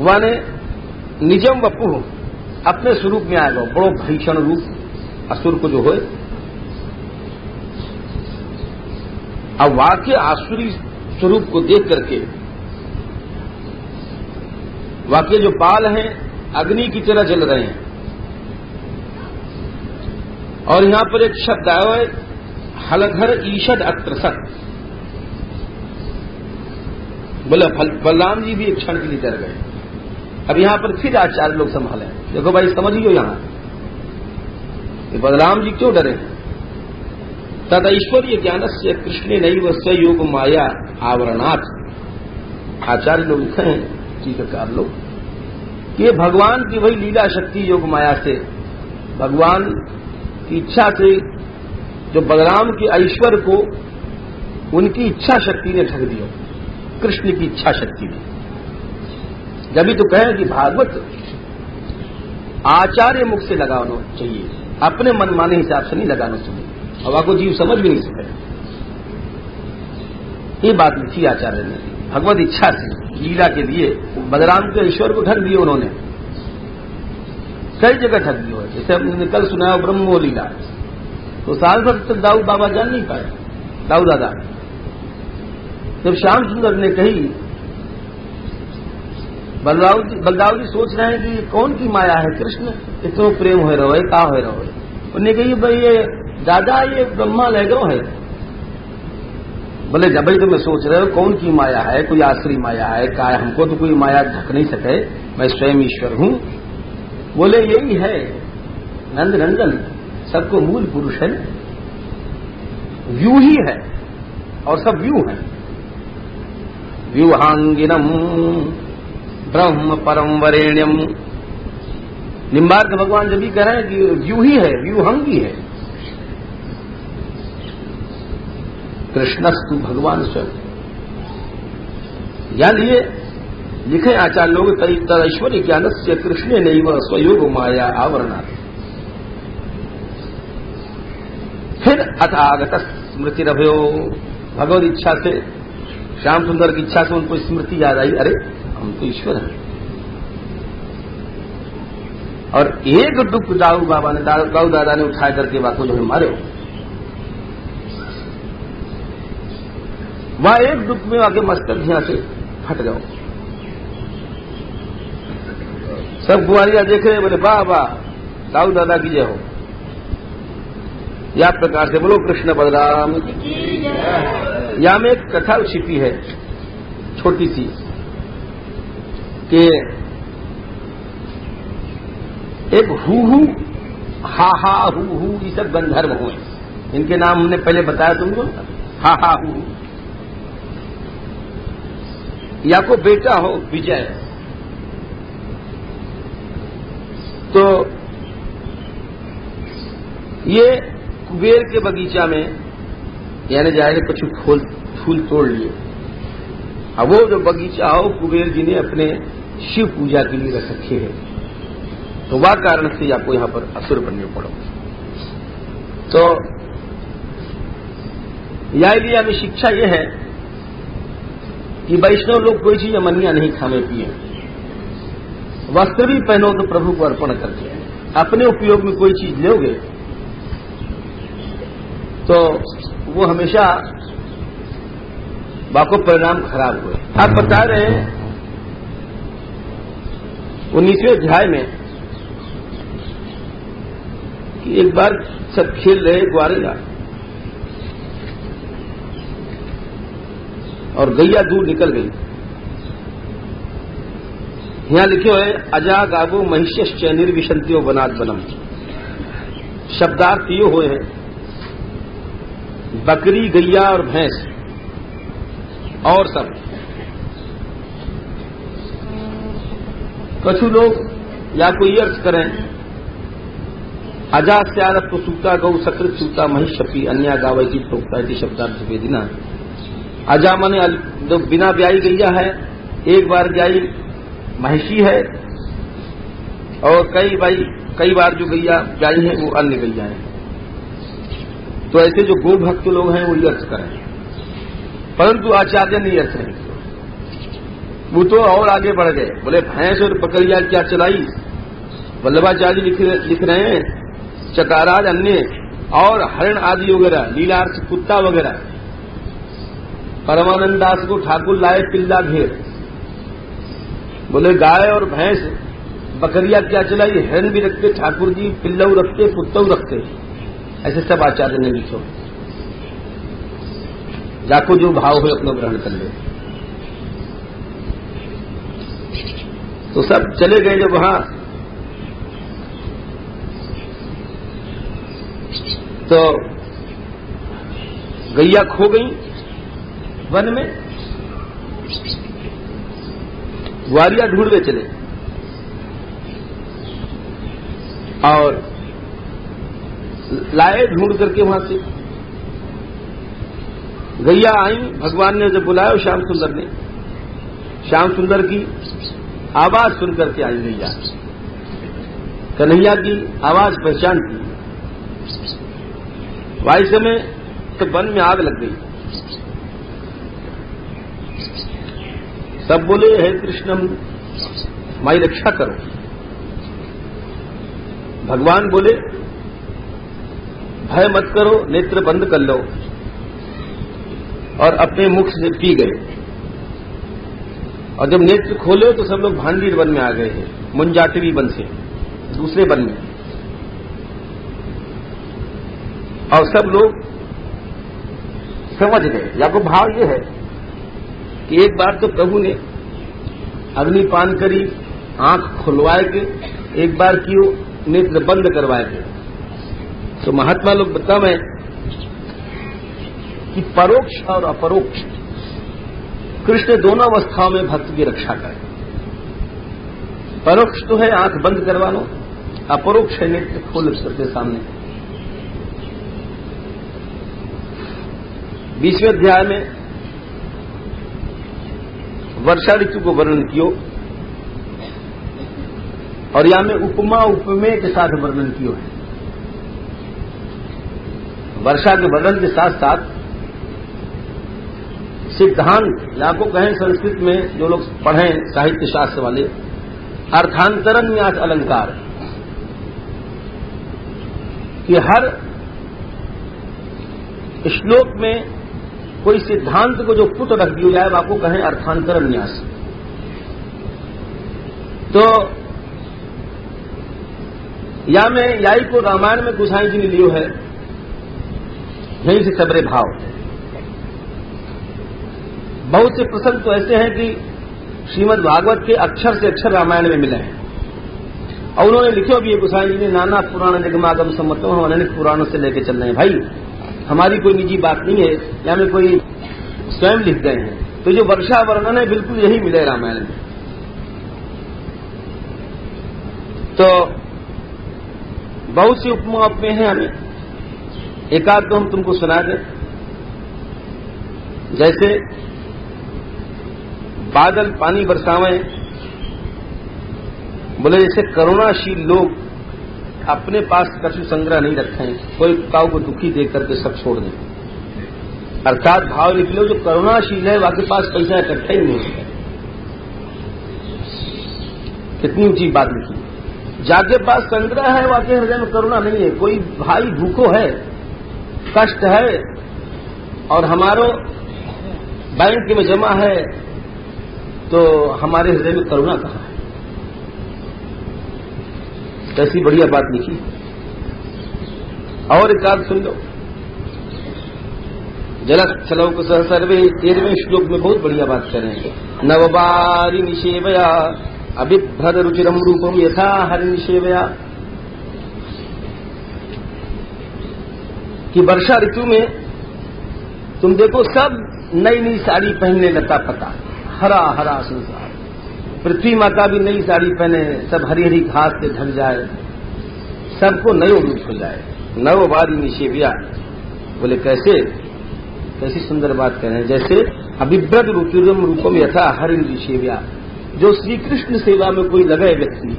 वाने निजम वपु अपने स्वरूप में आ गो। बड़ो भीषण रूप असुर को जो होए। अब वाक्य आसुरी स्वरूप को देख करके वाक्य जो बाल हैं अग्नि की तरह जल रहे हैं। और यहां पर एक शब्द आया है हलधर ईषद अत्रसत। बोले बलराम जी भी एक क्षण के लिए डर गए। अब यहां पर फिर आचार्य लोग संभाले। देखो भाई समझियो यहां कि बलराम जी क्यों डरे। तद ऐश्वर्य ज्ञान से कृष्ण नैव स्वयोग माया आवरणात्। आचार्य लोग लिखे हैं टीकाकार लोग कि भगवान की वही लीला शक्ति योग माया से, भगवान की इच्छा से जो बलराम के ऐश्वर्य को उनकी इच्छा शक्ति ने ढक दिया, कृष्ण की इच्छा शक्ति ने। जब भी तो कहें कि भागवत आचार्य मुख से लगाना चाहिए, अपने मनमाने हिसाब से नहीं लगाना चाहिए। अब आपको जीव समझ भी नहीं सके। ये बात लिखी आचार्य ने, भगवत इच्छा से लीला के लिए बलराम के ईश्वर को ढक दिए उन्होंने, कई जगह ढक दिए। जैसे हमने कल सुनाया ब्रह्मो लीला, तो साल भर तक दाऊद बाबा जान नहीं पाए, दाऊद दादा। जब श्याम सुंदर ने कही, बलदाऊ जी सोच रहे हैं कि कौन की माया है, कृष्ण इतना प्रेम हो रहा है, का हो रहा है। उन्होंने कही भाई ये दादा ये ब्रह्मा ले गो है। बोले जब भाई तुम्हें सोच रहे हो कौन की माया है, कोई आश्री माया है, का हमको तो कोई माया ढक नहीं सके, मैं स्वयं ईश्वर हूं। बोले यही है नंद नंदन, सबको मूल पुरुष है, व्यू ही है और सब व्यू है। व्यूहांगिनम ब्रह्म परम वरेण्यम। निम्बार्क भगवान जब भी कह रहे हैं कि व्यू ही है, व्यूहंगी है। कृष्णस्तु भगवान स्वयं। यानी ये लिखे आचार्य लोग ऐश्वर्य ज्ञान से कृष्ण नैव स्वयोग माया आवरणा। फिर अथागत स्मृति रभ्यो, भगवत इच्छा से, श्याम सुंदर की इच्छा से उनको स्मृति याद आई, अरे हम तो ईश्वर हैं। और एक दुख दाऊ बाबा ने, दाऊ दादा ने उठा करके वाको जो है मारे, वह एक दुख में आगे मस्तक यहां से फट जाओ। सब कुआरिया देख रहे, बोले वाह वाह दाऊ दादा की जय हो। या प्रकार से बोलो कृष्ण बलराम। यहां में एक कथा छिपी है छोटी सी कि एक हु हा हा हु ये सब गंधर्व हुए। इनके नाम हमने पहले बताया तुमको, हा हा हु। या को बेटा हो विजय, तो ये कुबेर के बगीचा में यानी जाए कुछ फूल तोड़ लिए। अब वो जो बगीचा हो कुबेर जी ने अपने शिव पूजा के लिए रख रखे है, तो वह कारण से आपको यहां पर असुर बनने पड़ो। तो या लिया में शिक्षा यह है कि वैष्णव लोग कोई चीज अमनिया नहीं खाने पिए, वस्त्र भी पहनो तो प्रभु को अर्पण करके, अपने उपयोग में कोई चीज लोगे तो वो हमेशा बाको परिणाम खराब हुए। आप बता रहे हैं 19वें अध्याय में कि एक बार सब खेल रहे ग्वारेगा और गैया दूर निकल गई। यहां लिखे हुए अजा गागो महिष्यश्च निर्विशंत्यो वनाद वनम, शब्दार्थ ये हुए हैं बकरी गैया और भैंस और सब। कछु लोग या कोई अर्थ करें अजा स्यार सूता गौ सकृत सूता महिष्यपी अन्य गावैती प्रोक्ता शब्दार्थ वेदिना। अजा माने जो बिना ब्याई गैया है, एक बार ब्याई महिषी है, और कई बार जो गैया ब्याई है वो अन्य गैया है। तो ऐसे जो गो भक्त लोग हैं वो ये अर्थ करें, परंतु आचार्य ने अर्थ नहीं किया। वो तो और आगे बढ़ गए, बोले भैंस और बकरियां क्या चलाई। वल्लभाचार्य लिख रहे हैं चकाराज अन्य और हरण आदि वगैरह, लीलार्थ कुत्ता वगैरह। परमानंद दास को ठाकुर लाए पिल्ला घेर, बोले गाय और भैंस बकरियां क्या चलाई, हिरण भी रखते ठाकुर जी, पिल्लऊ रखते, कुत्तऊ रखते। ऐसे सब आचार्य ने लिखो। जाको जो भाव हो अपना ग्रहण कर ले। तो सब चले गए जब वहां, तो गैया खो गई वन में, ग्वारिया ढूंढते चले और लाए ढूंढ करके वहां से। गैया आई, भगवान ने जब बुलाया श्याम सुंदर ने, श्याम सुंदर की आवाज सुनकर के आई गैया, कन्हैया की आवाज पहचान की। वाई समय तो वन में आग लग गई। सब बोले हे कृष्णम हमारी रक्षा करो। भगवान बोले भय मत करो, नेत्र बंद कर लो, और अपने मुख से पी गए। और जब नेत्र खोले तो सब लोग भांडीर वन में आ गए हैं, मुंजाटिवी वन से दूसरे वन में। और सब लोग समझ गए। या को भाव ये है कि एक बार तो प्रभु ने अग्निपान करी, आंख खुलवाए के, एक बार की नेत्र बंद करवाए के। तो महात्मा लोग बतावे कि परोक्ष और अपरोक्ष कृष्ण दोनों अवस्थाओं में भक्त की रक्षा करे। परोक्ष तो है आंख बंद करवा लो, अपरोक्ष है नेत्र खोल सबके सामने। 20वें अध्याय में वर्षा ऋतु को वर्णन कियो, और यहां में उपमा उपमेय के साथ वर्णन कियो है। वर्षा के वर्णन के साथ साथ सिद्धांत, या को कहें संस्कृत में जो लोग पढ़ें साहित्य शास्त्र वाले, अर्थांतरण न्यास अलंकार, कि हर श्लोक में कोई सिद्धांत को जो पुट रख दिया जाए आपको कहें अर्थांतरण न्यास। तो या में याई को रामायण में गोसाई जी ने लियो है, यहीं से सबरे भाव। बहुत से प्रसंग तो ऐसे हैं कि श्रीमद् भागवत के अक्षर से अक्षर रामायण में मिले हैं, और उन्होंने लिखे भी है गोसाई जी ने, नाना पुराण निगमागम सम्मतों, हम अनेक पुराणों से लेके चल रहे हैं। भाई हमारी कोई निजी बात नहीं है, या में कोई स्वयं लिख गए हैं। तो जो वर्षा वर्णन है बिल्कुल यही मिले रामायण में। तो बहुत सी उपमा उपमेय हैं हमें, एकाध तो हम तुमको सुना दें। जैसे बादल पानी बरसावें, बोले जैसे करुणाशील लोग अपने पास कछु संग्रह नहीं रखें, कोई काऊ को दुखी देख करके सब छोड़ दें। अर्थात भाव लिख लो, जो करुणाशील है वाके पास पैसा इकट्ठा ही नहीं है, इतनी ऊंची बात लिखी। जाके पास संग्रह है, वाके हृदय में करुणा नहीं है। कोई भाई भूखो है, कष्ट है, और हमारो बैंक में जमा है, तो हमारे हृदय में करुणा कहाँ है? कैसी बढ़िया बात लिखी। और एक बात सुन लो, जलस्थलोक सह सर्वे 13वें श्लोक में बहुत बढ़िया बात करेंगे। नवबारी निषेवया अभिभ्रद रुचिरम रूपम यथा हरि निषेवया, कि वर्षा ऋतु में तुम देखो सब नई नई साड़ी पहनने लता पता, हरा हरा संसार, पृथ्वी माता भी नई साड़ी पहने, सब हरी हरी घास से ढक जाए, सबको नयो रूप हो जाए। नवबारी निषेवया, बोले कैसे? कैसी सुंदर बात कह रहे हैं। जैसे अभिभ्रद रुचिरम रूपम यथा हरि निषेवया, जो श्री कृष्ण सेवा में कोई लगे व्यक्ति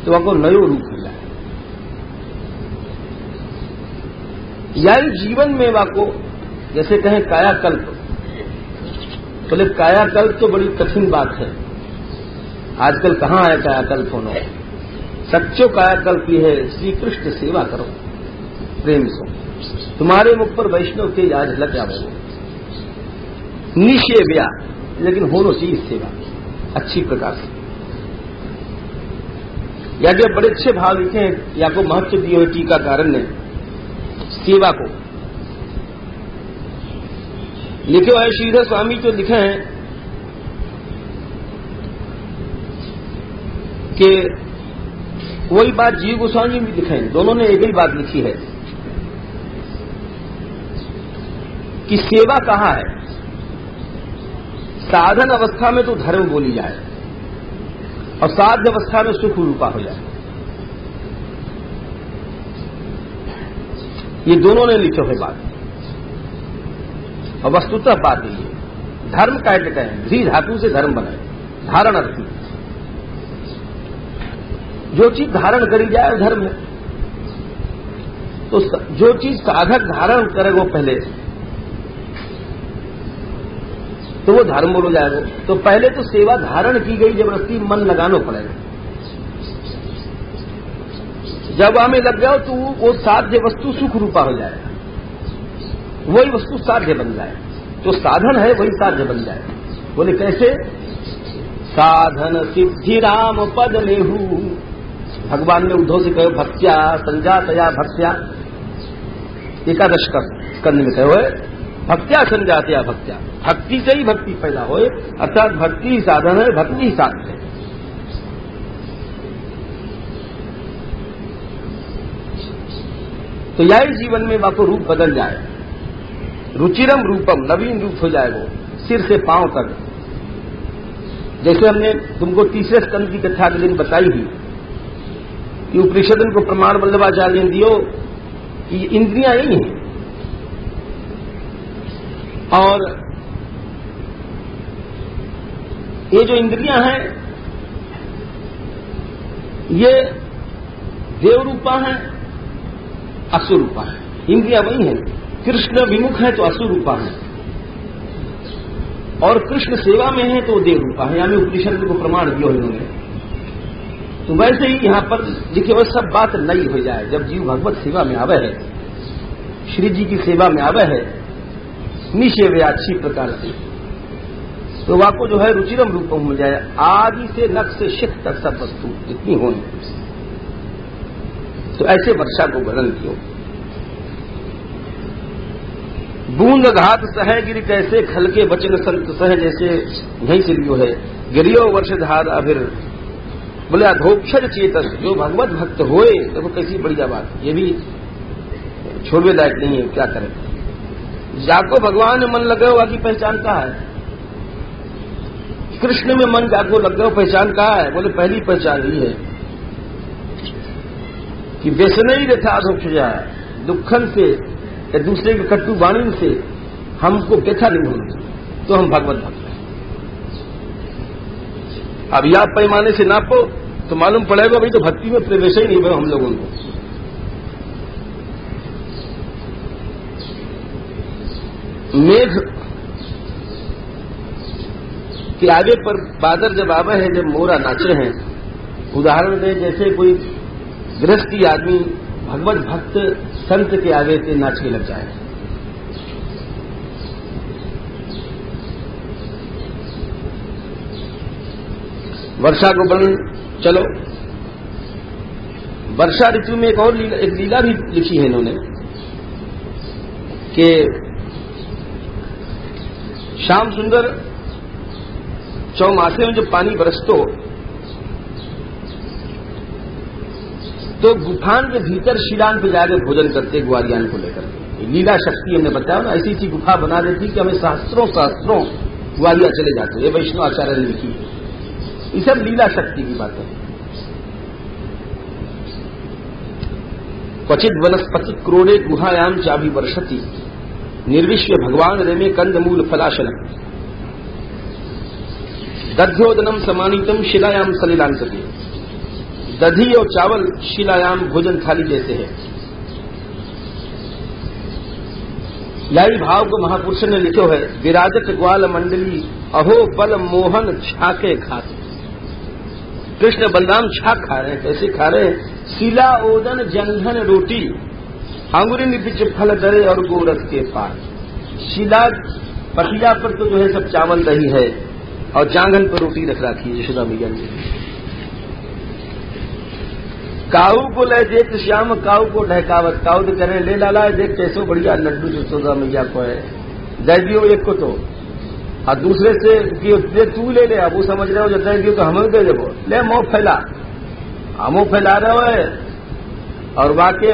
तो वह को नयो रूप हो जाए। यानी जीवन में वाको जैसे कहें कायाकल्प, बोले कायाकल्प तो बड़ी कठिन बात है। आजकल कहाँ आया कायाकल्प होना? सच्चो कायाकल्प ही है, श्री कृष्ण सेवा करो प्रेम से, तुम्हारे मुख पर वैष्णव के आज झलक आवे। निषेव्या, लेकिन होनो चाहिए सेवा अच्छी प्रकार से। या जो बड़े अच्छे भाव लिखे हैं, या को महत्व दिए हुए टीकाकार ने सेवा को लिखे हुए श्रीधर स्वामी जो लिखे हैं कि वही बात जीव गोस्वामी भी लिखे हैं, दोनों ने एक ही बात लिखी है कि सेवा कहाँ है? साधन अवस्था में तो धर्म बोली जाए और साध्य अवस्था में सुख रूपा हो जाए। ये दोनों ने लिखे हुए बात, और वस्तुतः बात यही है। धर्म कहते कहें, धी धातु से धर्म बनाए, धारण अर्थ में जो चीज धारण करी जाए वो धर्म है। तो जो चीज साधक धारण करे वो पहले, तो वो धर्म बोलो जाएगा। तो पहले तो सेवा धारण की गई, जबरदस्ती मन लगाना पड़ेगा। जब हमें लग जाओ तो वो साध्य वस्तु सुख रूपा हो जाएगा, वही वस्तु साध्य बन जाए। जो साधन है वही साध्य बन जाए। बोले कैसे? साधन सिद्धि राम पद लेहू, भगवान ने उद्धव से कहे भक्त्या संजातया भक्त्या, एकादश स्कंद में कहे हुए भक्त्या संजातया भक्त्या, भक्ति से ही भक्ति पैदा होए, अर्थात भक्ति ही साधन है, भक्ति ही साध्य है। तो यही जीवन में वाको रूप बदल जाए, रुचिरम रूपम, नवीन रूप हो जाए वो सिर से पांव तक। जैसे हमने तुमको तीसरे स्कंद की कथा के दिन बताई थी कि उपनिषद को प्रमाण वल्लभाचार्य ने दियो कि इंद्रियां यही हैं, और ये जो इंद्रियां हैं ये देवरूपा हैं, असुरूपा है। इंद्रियां वही हैं, कृष्ण विमुख है तो असुरूपा है, और कृष्ण सेवा में है तो देवरूपा है। यानी उपनिषद को प्रमाण दिया इन्होंने। तो वैसे ही यहां पर लिखे हुए सब बात नई हो जाए। जब जीव भगवत सेवा में आवे है, श्री जी की सेवा में आवे है निषेव्य अच्छी प्रकार से, तो वाको जो है रुचिरम रूपम हो जाए। आदि से नख से शिख तक सब वस्तु जितनी हो, तो ऐसे वर्षा को वर्णन किया। बूंद घात सह गिर कैसे, खल के वचन संत सह जैसे नहीं से लियो है। गिरियो वर्षधार अभिर, बोले अधोक्षर चेतस, जो भगवत भक्त होए। देखो कैसी बढ़िया बात, ये भी छोड़वे लायक नहीं है, क्या करें। जाको भगवान में मन लगे हुआ की पहचान कहाँ है? कृष्ण में मन जाको लग गया, पहचान कहाँ है? बोले पहली पहचान ही है कि व्यसन ही रथा अधोक्ष जाए, दुखन से या दूसरे के कट्टू वाणी से हमको व्यथा नहीं होना चाहिए, तो हम भगवत भक्त हैं। अब या पैमाने से नापो तो मालूम पड़ेगा भाई तो भक्ति में प्रवेश ही नहीं हुआ हम लोगों को। मेघ कि आगे पर बादर जब आवे है, जब मोरा नाचे हैं। उदाहरण दे, जैसे कोई गृहस्थी आदमी भगवत भक्त संत के आगे से नाचने लग जाए। वर्षा को वर्णन, चलो वर्षा ऋतु में एक और लीला भी लिखी है इन्होंने कि श्याम सुंदर चौमासे में जब पानी बरसतो तो गुफान के भीतर शिलान पे जाकर भोजन करते ग्वालियान को लेकर। लीला शक्ति हमने बताया ना, ऐसी सी गुफा बना देती कि हमें सहस्त्रों ग्वालिया चले जाते। ये वैष्णव आचार्य ने लिखी है। ये सब लीला शक्ति की बातें। क्वचित वनस्पति क्रोड़े गुहायाम चाभी वर्षति निर्विश्व भगवान रेमे कंदमूल फलाशल दध्योदनम समानीतम शिलायाम सलिलांकति। दधी और चावल शिलायाम भोजन थाली जैसे है। यही भाव को महापुरुष ने लिखो है। विराजत ग्वाल मंडली अहो बल मोहन छाके खाते। कृष्ण बलराम छाक खा रहे हैं। कैसे खा रहे हैं? शिला ओदन जंघन रोटी अंगुरी निपिच फल दरे और गोरख के पार। शिला पटिया पर तो जो है सब चावल दही है और जांघन पर रोटी रख रखी है यशोदा मैया ने। काऊ को ले देख श्याम काऊ को ढहकावत। काऊ तो करें ले लाला देख कैसो बढ़िया लड्डू यशोदा मैया को है, दे दियो एक को तो, और दूसरे से कि तू ले ले। अब वो समझ रहे हो जब दे दियो तो हमें दे देवो, ले मुंह फैला। मुंह फैला रहे हो है और वाके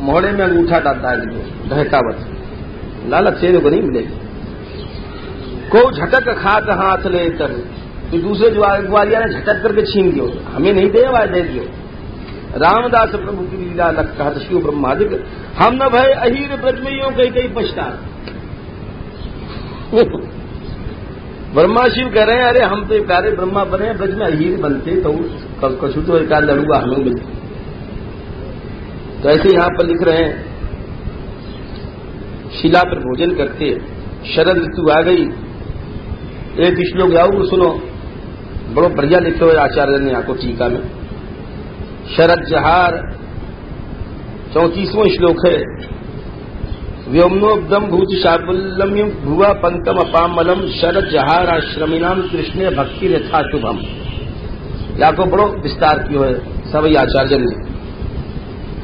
मोहड़े में अंगूठा डालता है ढहकावत। लाला तेरे को नहीं मिलेगी। को झटक खात हाथ ले तर, तो दूसरे ग्वालिया ने झटक करके छीन दियो, हमें नहीं दे वाय दे दियो। रामदास प्रभु की लीला लग कहत शिव ब्रह्मादिक हम न भय अहीर ब्रज में यूं कई पछता। ब्रह्मा शिव कह रहे हैं अरे हम तो प्यारे ब्रह्मा बने, ब्रज में अहीर बनते तो कछु तो एक लड़ूगा हमें मिलते। तो ऐसे यहां पर लिख रहे हैं शिला पर भोजन करते। शरद ऋतु आ गई। एक श्लोक आओ सुनो, बड़ो बढ़िया लिखे हुए आचार्य ने आपको टीका में। शरद जहार 34वां श्लोक है। व्योम्नोब्दम भूति शाबुल्लम्यम भुवा पंकम अपामलम शरद जहार आश्रमीनाम कृष्ण भक्ति यथा शुभम। याको बड़ो विस्तार किया है सभी आचार्य ने।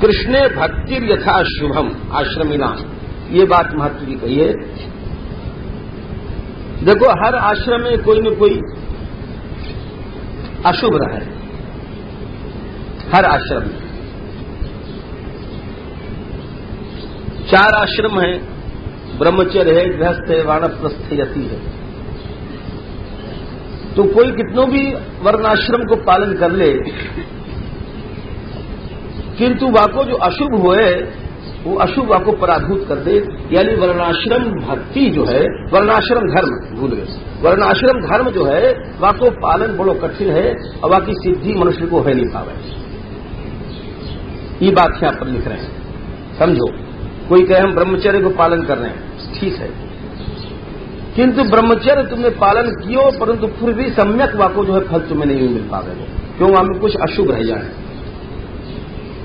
कृष्ण भक्ति यथा शुभम आश्रमीनाम, ये बात महत्व की कही है। देखो हर आश्रम में कोई न कोई अशुभ रहा है, हर आश्रम में। 4 आश्रम है, ब्रह्मचर्य है, गृहस्थ है, वानप्रस्थ यति है। तो कोई कितनों भी वर्णाश्रम को पालन कर ले, किंतु वाको जो अशुभ हुए वो अशुभ वाको पराभूत कर दे। यानी वर्णाश्रम भक्ति जो है, वर्णाश्रम धर्म भूल गए, वर्णाश्रम धर्म जो है वाको पालन बड़ो कठिन है और वाकी सिद्धि मनुष्य को है नहीं पावे। ये बात यहां पर लिख रहे हैं, समझो। कोई कहे हम ब्रह्मचर्य को पालन कर रहे हैं, ठीक है, किंतु ब्रह्मचर्य तुमने पालन कियो परंतु फिर भी सम्यक वाको जो है फल तुम्हें नहीं मिल पावेगा, क्यों? वहां में कुछ अशुभ रह जाए।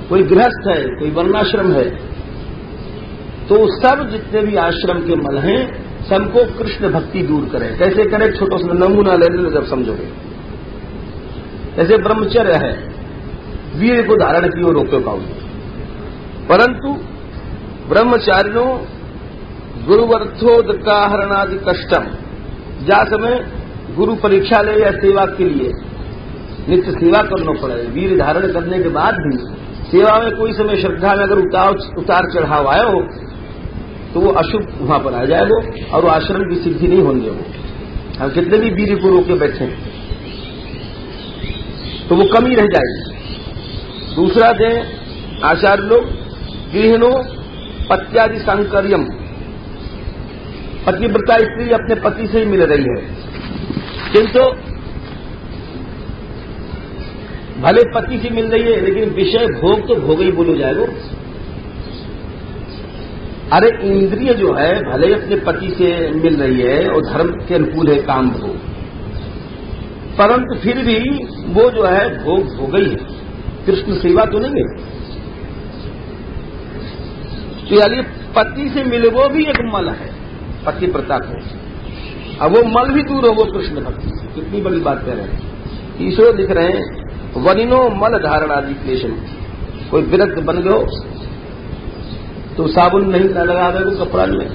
कोई गृहस्थ है, कोई वर्णाश्रम है, तो सब जितने भी आश्रम के मल हैं सबको कृष्ण भक्ति दूर करें। कैसे करें? छोटा सा नमूना ले लो जब समझोगे। जैसे ब्रह्मचर्य है, वीर को धारण की ओर रोके पाओगे, परंतु ब्रह्मचारियों गुरुवर्थोदकाहरणादि कष्टम, जा समय गुरु परीक्षा ले या सेवा के लिए नित्य सेवा करना पड़े। वीर धारण करने के बाद भी सेवा में कोई समय श्रद्धा में अगर उतार चढ़ाव आया हो तो वो अशुभ वहां पर आ जाएगा और वो आश्रम की सिद्धि नहीं होंगे। वो हम कितने भी वीर को रोके बैठे तो वो कमी रह जाएगी। दूसरा दे आचार्य लोग गृहिणो पत्यादि सांकर्यम, पतिव्रता स्त्री अपने पति से ही मिल रही है, किंतु भले पति से मिल रही है लेकिन विषय भोग तो भोग ही बोलो जाएगा। अरे इंद्रिय जो है भले अपने पति से मिल रही है और धर्म के अनुकूल है काम भोग, परंतु फिर भी वो जो है भोग हो गई है, कृष्ण सेवा तो नहीं है। तो यानी पति से मिले वो भी एक मल है, पति प्रता को, अब वो मल भी दूर हो वो कृष्ण भक्ति से। कितनी बड़ी बात कह रहे हैं। ईश्वर लिख रहे हैं वनिनो मल धारणादि क्लेशम। कोई विरक्त बन गयो तो साबुन नहीं लगा दे कपड़ा में,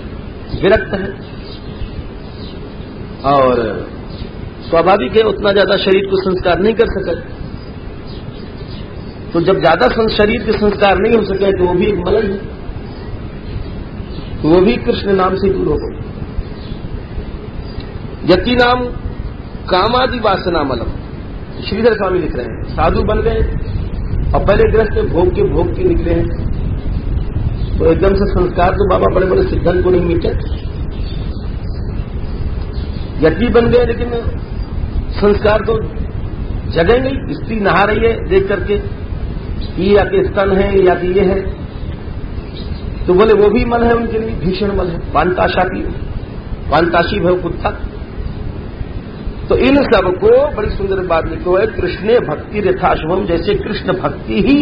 विरक्त है, और स्वाभाविक है उतना ज्यादा शरीर को संस्कार नहीं कर सके। तो जब ज्यादा शरीर के संस्कार नहीं हो सके तो वो भी एक मल है, तो वो भी कृष्ण नाम से दूर हो गए। यति नाम कामादि वासना मलम। श्रीधर स्वामी लिख रहे हैं साधु बन गए और पहले ग्रस्त भोग के निकले हैं, तो एकदम से संस्कार तो बाबा बड़े बड़े सिद्धांत को नहीं मिटे। यति बन गए लेकिन संस्कार तो जगेंगे। स्त्री नहा रही है देख करके, ये या के स्तन है या कि ये है, तो बोले वो भी मल है उनके लिए, भीषण मल है। वांताशी भव कुत्ता। तो इन सबको बड़ी सुंदर बात लिखो है, कृष्ण भक्ति यथाशुभम। जैसे कृष्ण भक्ति ही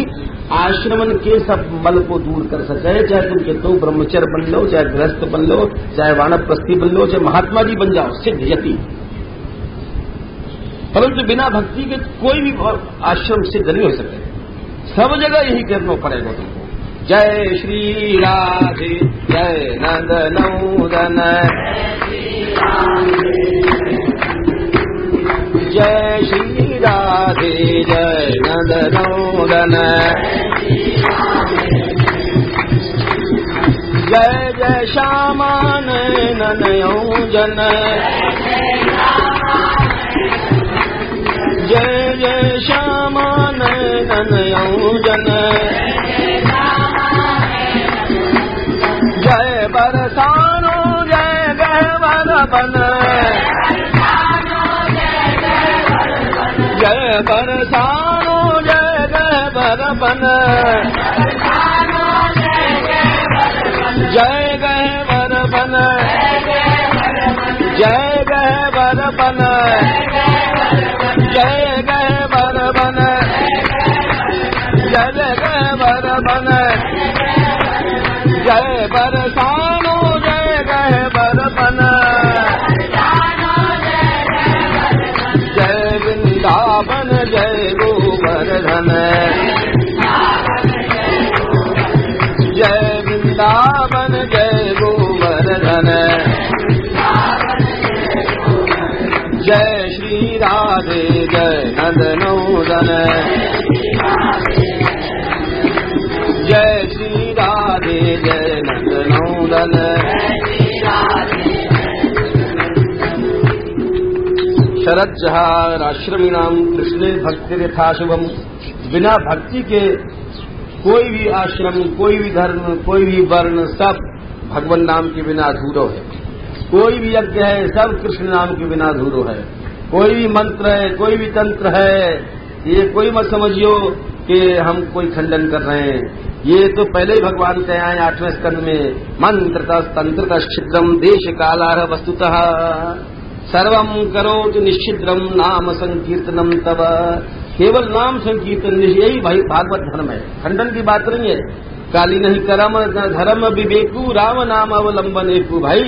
आश्रमन के सब मल को दूर कर सके, चाहे तुम कहते हो ब्रह्मचर्य बन लो, चाहे गृहस्थ बन लो, चाहे वानप्रस्थी बन लो, चाहे महात्मा जी बन जाओ, सिद्ध यति। परंतु बिना भक्ति के कोई भी आश्रम सिद्ध नहीं हो सकते, सब जगह यही करना पड़ेगा तुमको। जय श्री राधे जय नंद नंदन, जय श्री राधे जय नंद नंदन, जय जय श्यामा नयन योजन, जय जय श्यामा नयन योजन, जय बरसानो जय गहवर बन, जय बरसानो जय गहवर बन, जय गहवर बन, जय गहवर बन, जय गहवर बन, जय गहवर बन, जय बरसानो जय गहवर बन, जय वृंदावन जय गोवर्धन, जय वृंदावन जय गोवर्धन, जय श्री राधे जय नंद नंदन, जय श्री राधे जय नंद नंदन। शरद जहार आश्रमीणाम कृष्ण भक्ति यथाशुभम। बिना भक्ति के कोई भी आश्रम, कोई भी धर्म, कोई भी वर्ण, सब भगवान नाम के बिना अधूरो है। कोई भी यज्ञ है सब कृष्ण नाम के बिना अधूरो है। कोई भी मंत्र है, कोई भी तंत्र है, ये कोई मत समझियो कि हम कोई खंडन कर रहे हैं। ये तो पहले ही भगवान कहे आए 8वें स्कंद में, मंत्रतः तंत्रतः छिद्रम देश कालार वस्तुतः सर्वम करोतु निश्चिद्रम नाम संकीर्तनम तव। केवल नाम संकीर्तन यही भाई भागवत धर्म है, खंडन की बात नहीं है। काली नहीं करम धर्म विवेकु राम नाम अवलंबन एकु। भाई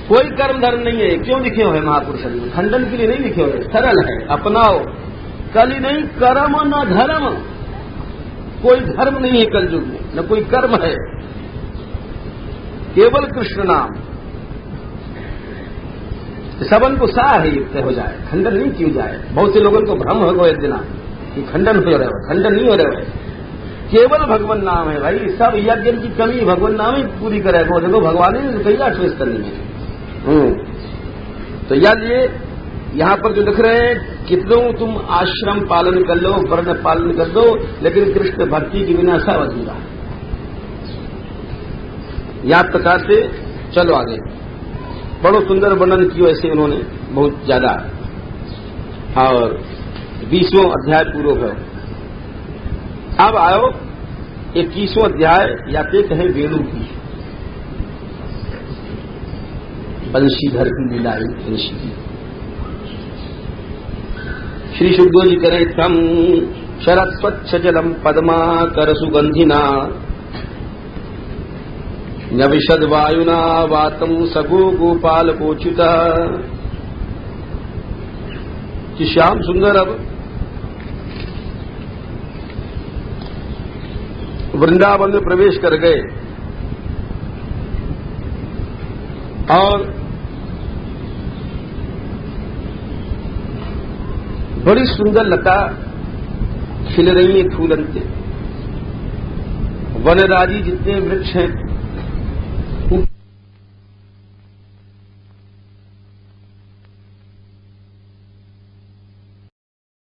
कोई कर्म धर्म नहीं है, क्यों लिखे हुए महापुरुष ने? खंडन के लिए नहीं लिखे हुए, सरल है, अपनाओ। काली नहीं कर्म न धर्म, कोई धर्म नहीं है कलयुग में, न कोई कर्म है, केवल कृष्ण नाम। सबन को सा है युक्त हो जाए, खंडन नहीं किया जाए। बहुत से लोगों को भ्रम हो गए इतना कि खंडन हो रहे हो, खंडन नहीं हो रहे हो, केवल भगवान नाम है। भाई सब यज्ञ की कमी भगवान नाम ही पूरी करेगा। देखो भगवान ने कही 8वें स्कंद में। तो याद ये यहां पर जो लिख रहे हैं, कितनों तुम आश्रम पालन कर लो, वर्ण पालन कर दो, लेकिन कृष्ण भक्ति के बिना सब अधूरा है। याद प्रकार से चलो आगे। बड़ो सुंदर वर्णन किया ऐसे उन्होंने, बहुत ज्यादा। और 20वां अध्याय पूरा है। अब आओ 21वां अध्याय, या ते कहें वेणु की, बंशीधर की लीलाई ऋषि की। श्री सुखदेव जी करें थम शरद स्वच्छ जलम पद्मा कर सुगंधिना नविशद वायुना वातम सगो गोपाल कोच्युता। कि श्याम सुंदर अब वृंदावन में प्रवेश कर गए और बड़ी सुंदर लता खिल रही है फूलन से। वनराजी जितने वृक्ष हैं